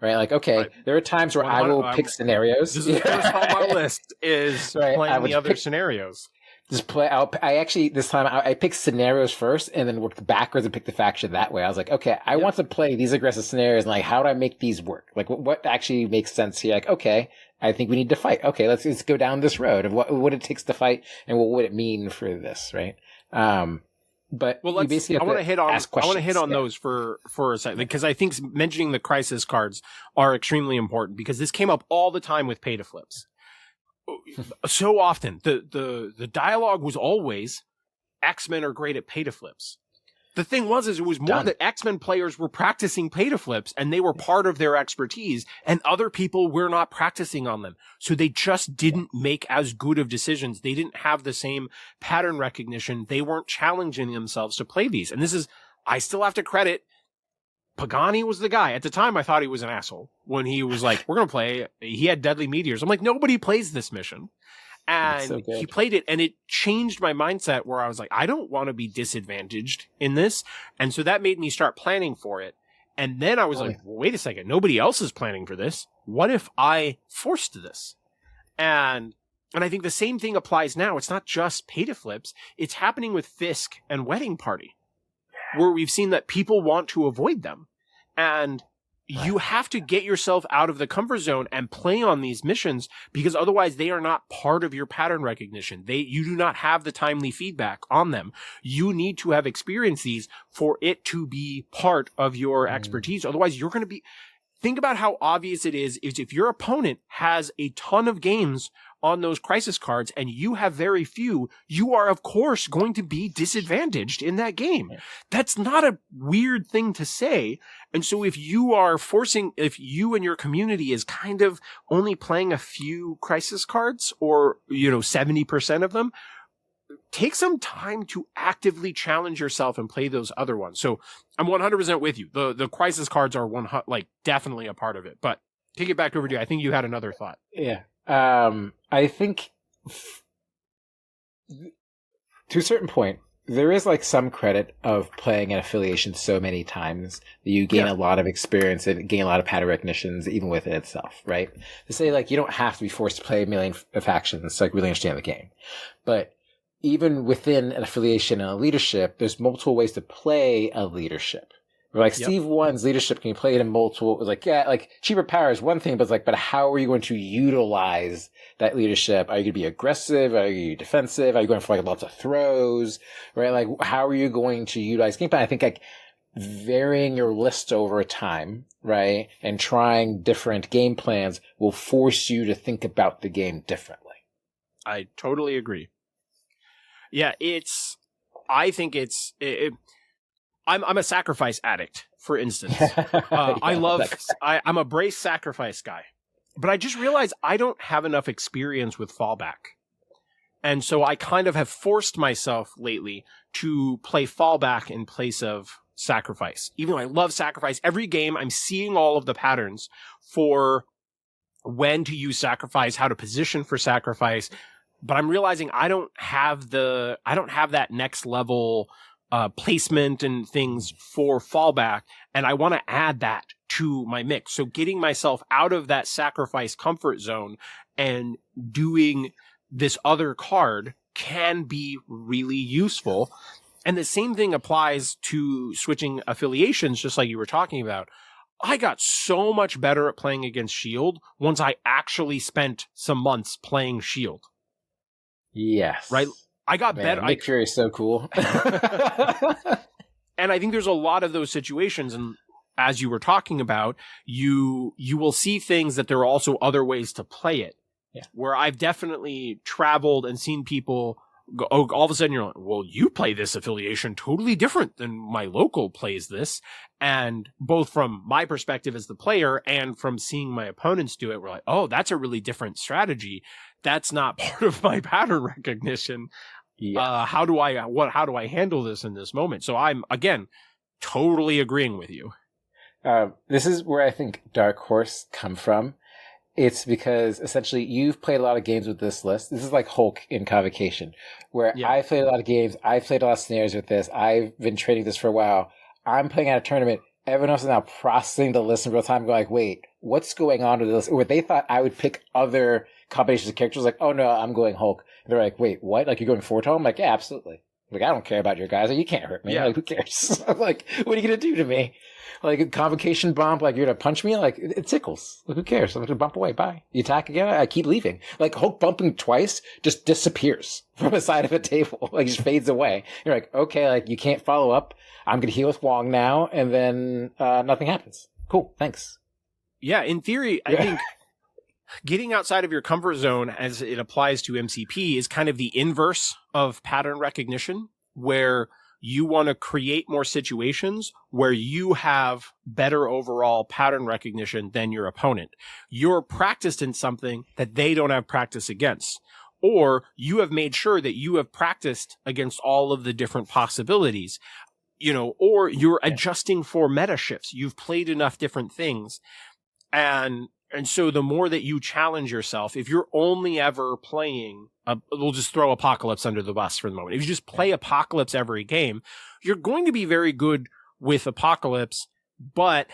Right? Like, okay, Right. There are times where I will pick scenarios. This is first on my list is Right, playing the other scenarios. Just play. I actually this time I picked scenarios first and then worked backwards and picked the faction that way. I was like, okay, I want to play these aggressive scenarios and like, how do I make these work? Like, what actually makes sense here? Like, okay, I think we need to fight. Okay, let's go down this road of what it takes to fight and what would it mean for this, right? But well, I want to hit on yeah. those for a second, because I think mentioning the crisis cards are extremely important, because this came up all the time with pay to flips. So often the dialogue was always X-Men are great at pay to flips. The thing was, it was more that X-Men players were practicing pay to flips and they were part of their expertise, and other people were not practicing on them. So they just didn't make as good of decisions. They didn't have the same pattern recognition. They weren't challenging themselves to play these. And this is, I still have to credit, Pagani was the guy. At the time, I thought he was an asshole when he was like, we're going to play. He had deadly meteors. I'm like, nobody plays this mission. And so he played it, and it changed my mindset where I was like, I don't want to be disadvantaged in this. And so that made me start planning for it. And then I was like, well, wait a second, nobody else is planning for this. What if I forced this? And I think the same thing applies now. It's not just pay to flips. It's happening with Fisk and Wedding Party, where we've seen that people want to avoid them. And you have to get yourself out of the comfort zone and play on these missions, because otherwise they are not part of your pattern recognition. You do not have the timely feedback on them. You need to have experienced these for it to be part of your expertise. Otherwise you're going to be, think about how obvious it is if your opponent has a ton of games on those crisis cards and you have very few, you are of course going to be disadvantaged in that game. That's not a weird thing to say. And so if you and your community is kind of only playing a few crisis cards, or, 70% of them, take some time to actively challenge yourself and play those other ones. So I'm 100% with you. The crisis cards are definitely a part of it, but take it back over to you. I think you had another thought. Yeah. I think to a certain point, there is like some credit of playing an affiliation so many times that you gain a lot of experience and gain a lot of pattern recognitions even within itself, right? To say like, you don't have to be forced to play a million factions to like really understand the game. But even within an affiliation and a leadership, there's multiple ways to play a leadership. Like Steve One's leadership can be played in multiple, like cheaper power is one thing, but it's like, but how are you going to utilize that leadership? Are you going to be aggressive? Are you defensive? Are you going for like lots of throws? Right? Like, how are you going to utilize game plan? I think like varying your list over time, right? And trying different game plans will force you to think about the game differently. I totally agree. Yeah, I'm a sacrifice addict, for instance. I'm a brace sacrifice guy, but I just realized I don't have enough experience with fallback. And so I kind of have forced myself lately to play fallback in place of sacrifice. Even though I love sacrifice, every game I'm seeing all of the patterns for when to use sacrifice, how to position for sacrifice, but I'm realizing I don't have that next level placement and things for fallback, and I want to add that to my mix. So getting myself out of that sacrifice comfort zone and doing this other card can be really useful. And the same thing applies to switching affiliations, just like you were talking about. I got so much better at playing against Shield once I actually spent some months playing Shield. Yes. Right? I got better. Nick Fury is so cool. And I think there's a lot of those situations. And as you were talking about, you will see things that there are also other ways to play it. Yeah. Where I've definitely traveled and seen people all of a sudden you're like, well, you play this affiliation totally different than my local plays this. And both from my perspective as the player and from seeing my opponents do it, we're like, oh, that's a really different strategy. That's not part of my pattern recognition. Yeah. How do I handle this in this moment? So I'm, again, totally agreeing with you. This is where I think Dark Horse come from. It's because essentially you've played a lot of games with this list. This is like Hulk in Convocation, where I've played a lot of games. I've played a lot of scenarios with this. I've been training this for a while. I'm playing at a tournament. Everyone else is now processing the list in real time, going like, wait, what's going on with this? Or they thought I would pick other combinations of characters. Like, oh no, I'm going Hulk. And they're like, wait, what? Like, you're going Fortone? I'm like, yeah, absolutely. Like, I don't care about your guys. Like, you can't hurt me. Yeah. Like, who cares? I'm like, what are you going to do to me? Like a Convocation bump, like you're going to punch me? Like, it tickles. Like, who cares? I'm going to bump away. Bye. You attack again? I keep leaving. Like, Hulk bumping twice just disappears from the side of a table. Like, just fades away. You're like, okay, like, you can't follow up. I'm going to heal with Wong now, and then nothing happens. Cool. Thanks. Yeah, in theory, I think getting outside of your comfort zone as it applies to MCP is kind of the inverse of pattern recognition, where you want to create more situations where you have better overall pattern recognition than your opponent. You're practiced in something that they don't have practice against. Or you have made sure that you have practiced against all of the different possibilities. Or you're adjusting for meta shifts. You've played enough different things. And so the more that you challenge yourself, if you're only ever playing, we'll just throw Apocalypse under the bus for the moment. If you just play Apocalypse every game, you're going to be very good with Apocalypse, but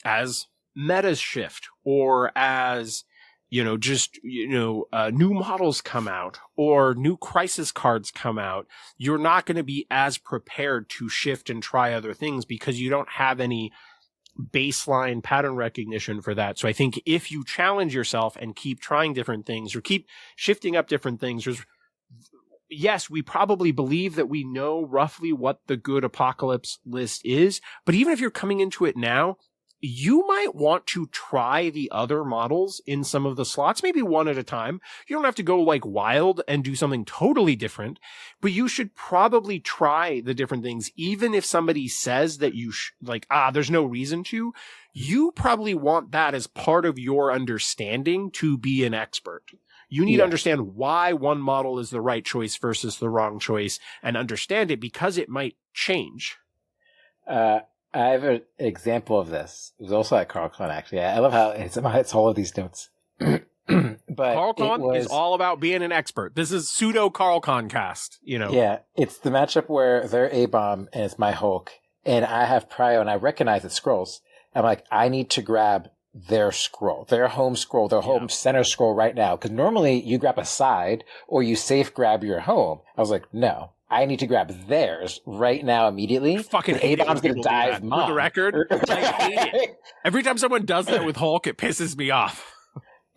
as metas shift or as, new models come out or new crisis cards come out, you're not going to be as prepared to shift and try other things because you don't have any baseline pattern recognition for that. So I think if you challenge yourself and keep trying different things or keep shifting up different things, yes, we probably believe that we know roughly what the good Apocalypse list is, but even if you're coming into it now, you might want to try the other models in some of the slots, maybe one at a time. You don't have to go like wild and do something totally different, but you should probably try the different things. Even if somebody says that you there's no reason to, you probably want that as part of your understanding to be an expert. You need to understand why one model is the right choice versus the wrong choice and understand it because it might change. I have an example of this. It was also at CarlCon, actually. I love how it's all of these notes. But CarlCon is all about being an expert. This is pseudo CarlCon cast, Yeah, it's the matchup where they're A-Bomb and it's my Hulk, and I have Prio and I recognize it's scrolls. I'm like, I need to grab their scroll, their home scroll, their home center scroll right now. Because normally you grab a side or you safe grab your home. I was like, no. I need to grab theirs right now immediately. I fucking hate A-Bomb's going to dive mom. For the record, I hate it. Every time someone does that with Hulk, it pisses me off.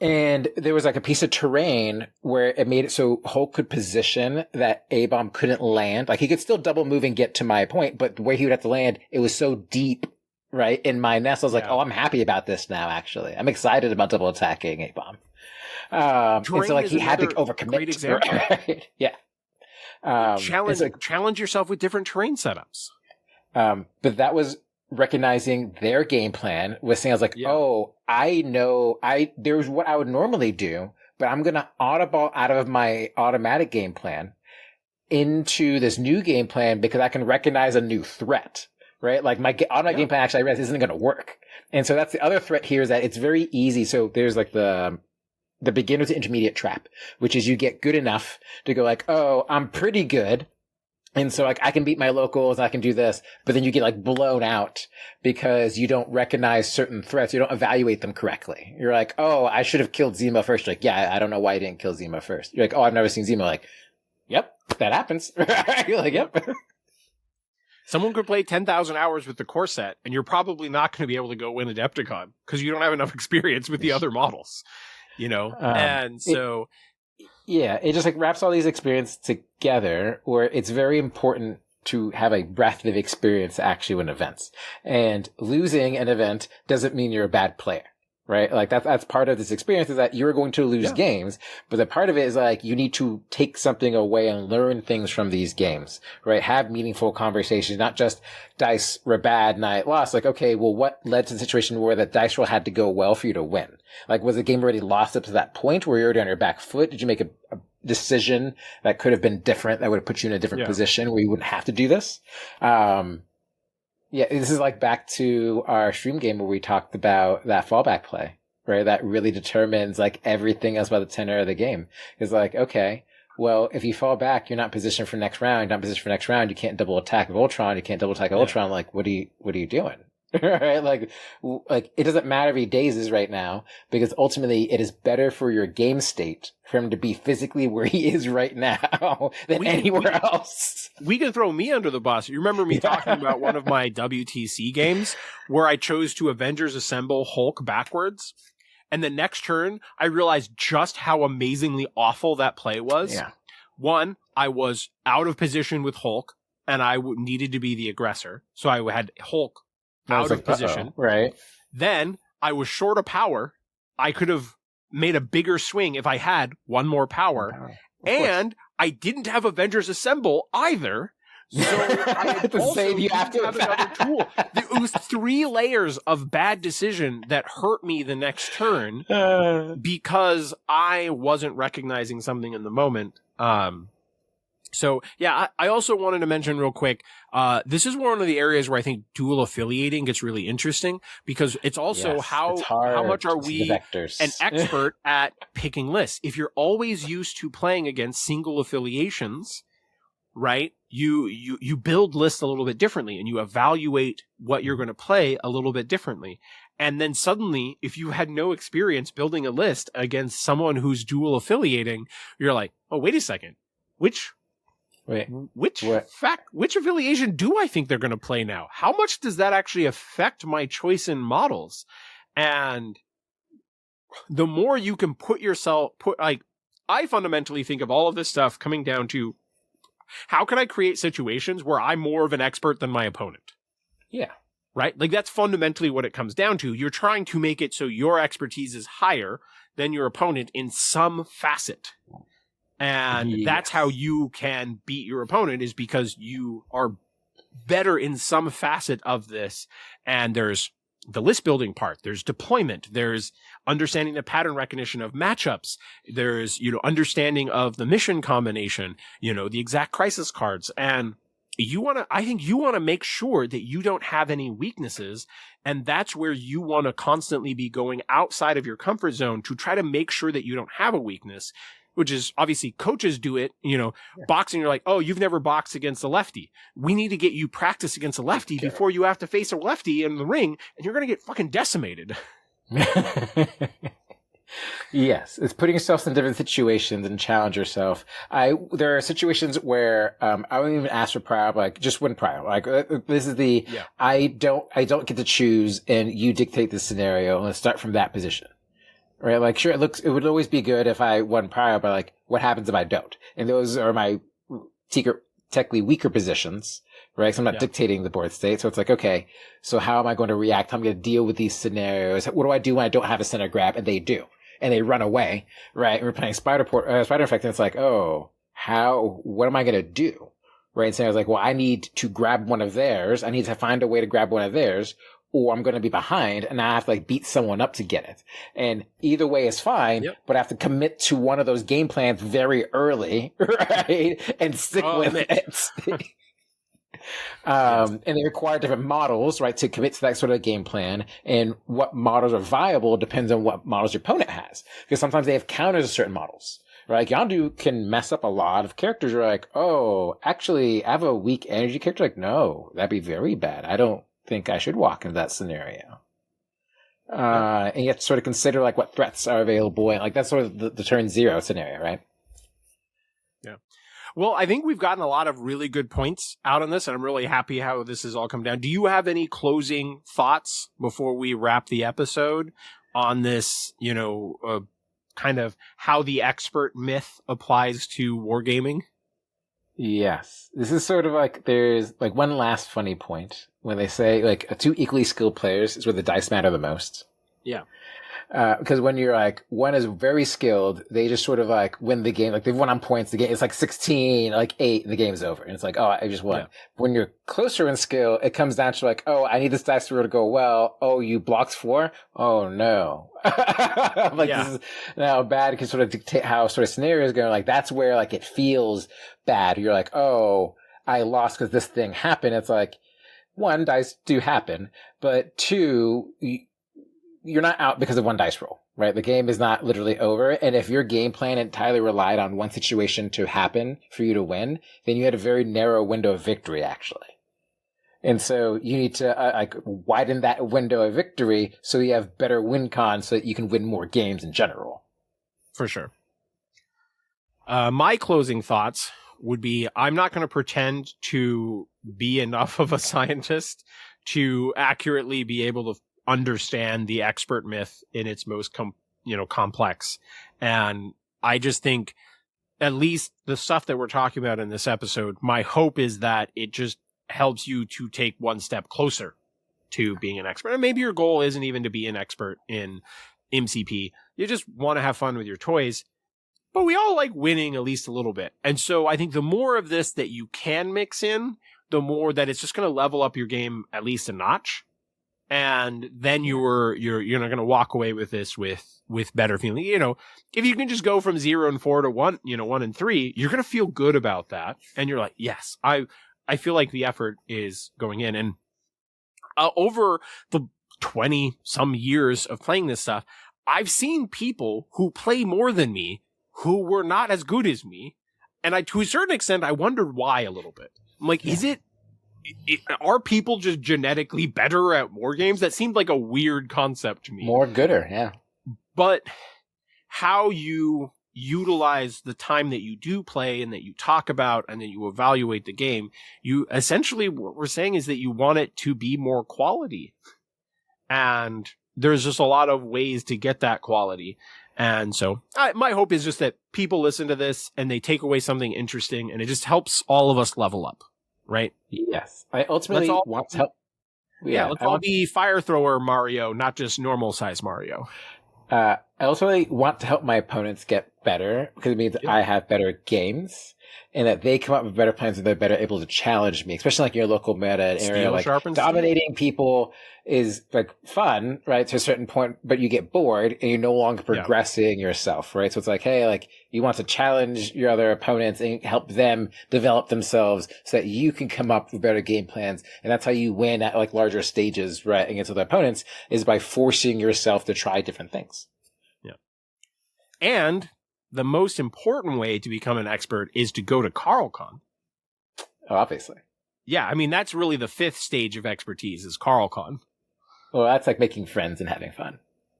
And there was like a piece of terrain where it made it so Hulk could position that A-Bomb couldn't land. Like he could still double move and get to my point, but the way he would have to land, it was so deep, right, in my nest. I was like, oh, I'm happy about this now, actually. I'm excited about double attacking A-Bomb. And so like he had to overcommit. Great example. Right? Yeah. Challenge yourself with different terrain setups. But that was recognizing their game plan was saying, I was like, oh, I know there's what I would normally do, but I'm going to autoball out of my automatic game plan into this new game plan because I can recognize a new threat, right? Like my automatic game plan actually I realize isn't going to work. And so that's the other threat here is that it's very easy. So there's like the beginner to intermediate trap, which is you get good enough to go like, oh, I'm pretty good. And so like I can beat my locals, I can do this, but then you get like blown out because you don't recognize certain threats. You don't evaluate them correctly. You're like, oh, I should have killed Zemo first. You're like, yeah, I don't know why I didn't kill Zemo first. You're like, oh, I've never seen Zemo. Like, yep, that happens. You're like, yep. Someone could play 10,000 hours with the core set and you're probably not going to be able to go win Adepticon because you don't have enough experience with the other models. And so it just like wraps all these experiences together where it's very important to have a breadth of experience to actually win events. And losing an event doesn't mean you're a bad player. right? Like that's part of this experience is that you're going to lose games, but the part of it is like you need to take something away and learn things from these games, right? Have meaningful conversations, not just dice were bad, night lost. Like, okay, well, what led to the situation where the dice roll had to go well for you to win? Like, was the game already lost up to that point where you're already on your back foot? Did you make a decision that could have been different, that would have put you in a different position where you wouldn't have to do this? Yeah, this is like back to our stream game where we talked about that fallback play, right? That really determines like everything else about the tenor of the game. It's like, okay, well, if you fall back, you're not positioned for next round. You're not positioned for next round. You can't double attack with Ultron. You can't double attack Ultron. Like, what are you doing? Right? Like it doesn't matter if he dazes right now because ultimately it is better for your game state for him to be physically where he is right now than anywhere else. We can throw me under the bus. You remember me talking about one of my WTC games where I chose to Avengers Assemble Hulk backwards. And the next turn, I realized just how amazingly awful that play was. Yeah. One, I was out of position with Hulk and I needed to be the aggressor. So I had Hulk out of position. Right. Then I was short of power. I could have made a bigger swing if I had one more power. And I didn't have Avengers Assemble either. So I had also you have to have another tool. It was 3 layers of bad decision that hurt me the next turn because I wasn't recognizing something in the moment. So, yeah, I also wanted to mention real quick, this is one of the areas where I think dual affiliating gets really interesting because it's also how much are we an expert at picking lists? If you're always used to playing against single affiliations, right, you build lists a little bit differently and you evaluate what you're going to play a little bit differently. And then suddenly, if you had no experience building a list against someone who's dual affiliating, you're like, oh, wait a second, which affiliation do I think they're going to play now? How much does that actually affect my choice in models? And the more you can I fundamentally think of all of this stuff coming down to how can I create situations where I'm more of an expert than my opponent? Yeah. Right? Like that's fundamentally what it comes down to. You're trying to make it so your expertise is higher than your opponent in some facet. And that's how you can beat your opponent is because you are better in some facet of this. And there's the list building part. There's deployment. There's understanding the pattern recognition of matchups. There's, understanding of the mission combination, the exact crisis cards. And I think you want to make sure that you don't have any weaknesses. And that's where you want to constantly be going outside of your comfort zone to try to make sure that you don't have a weakness. Which is obviously coaches do it, boxing. You're like, oh, you've never boxed against a lefty. We need to get you practice against a lefty before you have to face a lefty in the ring and you're going to get fucking decimated. Yes. It's putting yourself in different situations and challenge yourself. There are situations where, I won't even ask for prior, like just win prior. Like this is I don't get to choose and you dictate the scenario and let's start from that position. Right, like sure, it would always be good if I won prior, but like, what happens if I don't? And those are my technically weaker positions, right? So I'm not dictating the board state. So it's like, okay, so how am I going to react? How am I going to deal with these scenarios? What do I do when I don't have a center grab? And they do, and they run away, right? And we're playing Spider Effect, and it's like, oh, what am I going to do? Right? And so I was like, well, I need to grab one of theirs. I need to find a way to grab one of theirs. Or I'm going to be behind and I have to beat someone up to get it. And either way is fine, but I have to commit to one of those game plans very early, right? And stick with it. And they require different models, right, to commit to that sort of game plan. And what models are viable depends on what models your opponent has. Because sometimes they have counters to certain models. Right? Yondu can mess up a lot of characters. You're like, oh, actually, I have a weak energy character. Like, no, that'd be very bad. I don't think I should walk into that scenario. And you have to sort of consider what threats are available and that's sort of the turn 0 scenario, right? Yeah. Well, I think we've gotten a lot of really good points out on this and I'm really happy how this has all come down. Do you have any closing thoughts before we wrap the episode on this, kind of how the expert myth applies to wargaming? Yes. This is sort of there's one last funny point when they say 2 equally skilled players is where the dice matter the most. Yeah. Because when you're like, one is very skilled, they just sort of like win the game. Like they've won on points. The game, it's like 16, like 8, and the game's over. And it's like, oh, I just won. Yeah. When you're closer in skill, it comes down to like, oh, I need this dice roll to go well. Oh, you blocked 4? Oh, no. This is now bad. It can sort of dictate how sort of scenarios go. Like that's where like it feels bad. You're like, oh, I lost because this thing happened. It's like, 1, dice do happen, but 2, you're not out because of 1 dice roll, right? The game is not literally over. And if your game plan entirely relied on one situation to happen for you to win, then you had a very narrow window of victory, actually. And so you need to widen that window of victory so you have better win cons so that you can win more games in general. For sure. My closing thoughts would be, I'm not going to pretend to be enough of a scientist to accurately be able to understand the expert myth in its most complex. And I just think at least the stuff that we're talking about in this episode, my hope is that it just helps you to take one step closer to being an expert. And maybe your goal isn't even to be an expert in MCP. You just want to have fun with your toys. But we all like winning at least a little bit. And so I think the more of this that you can mix in, the more that it's just going to level up your game at least a notch. And then you're not going to walk away with this with better feeling. You know, if you can just go from 0 and 4 to 1, 1 and 3, you're going to feel good about that. And you're like, yes, I feel like the effort is going in. And over the 20 some years of playing this stuff, I've seen people who play more than me who were not as good as me. And to a certain extent, I wondered why a little bit. I'm like, are people just genetically better at war games? That seemed like a weird concept to me. More gooder, yeah. But how you utilize the time that you do play and that you talk about and that you evaluate the game, you essentially, what we're saying is that you want it to be more quality. And there's just a lot of ways to get that quality. And so my hope is just that people listen to this and they take away something interesting, and it just helps all of us level up. Right? Yes. I ultimately want to help. Let's all be fire thrower Mario, not just normal size Mario. I ultimately want to help my opponents get better, because it means I have better games and that they come up with better plans and they're better able to challenge me, especially like your local meta area. Like dominating people is like fun, right, to a certain point, but you get bored and you're no longer progressing yourself, right? So it's like, hey, like you want to challenge your other opponents and help them develop themselves so that you can come up with better game plans. And that's how you win at like larger stages, right, against other opponents, is by forcing yourself to try different things. Yeah. And the most important way to become an expert is to go to CarlCon. Oh, obviously. Yeah, I mean, that's really the 5th stage of expertise is CarlCon. Well, that's like making friends and having fun.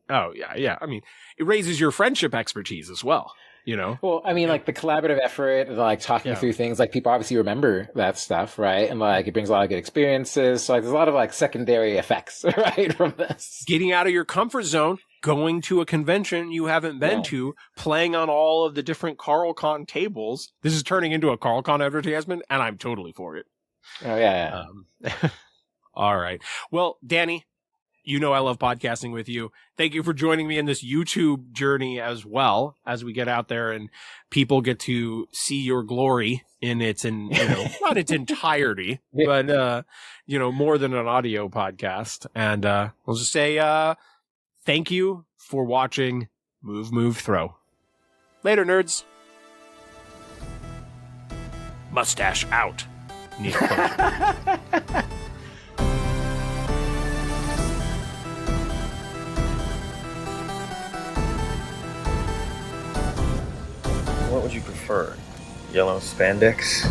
Oh, yeah. I mean, it raises your friendship expertise as well, Well, I mean, like the collaborative effort, like talking through things, like people obviously remember that stuff, right? And like it brings a lot of good experiences. So like there's a lot of like secondary effects, right, from this. Getting out of your comfort zone, going to a convention you haven't been to, playing on all of the different CarlCon tables. This is turning into a CarlCon advertisement, and I'm totally for it. Oh, yeah. All right. Well, Danny, I love podcasting with you. Thank you for joining me in this YouTube journey as well, as we get out there and people get to see your glory in its, not its entirety, but, more than an audio podcast. And we'll just say thank you for watching Move, Move, Throw. Later, nerds. Mustache out. Need a What would you prefer? Yellow spandex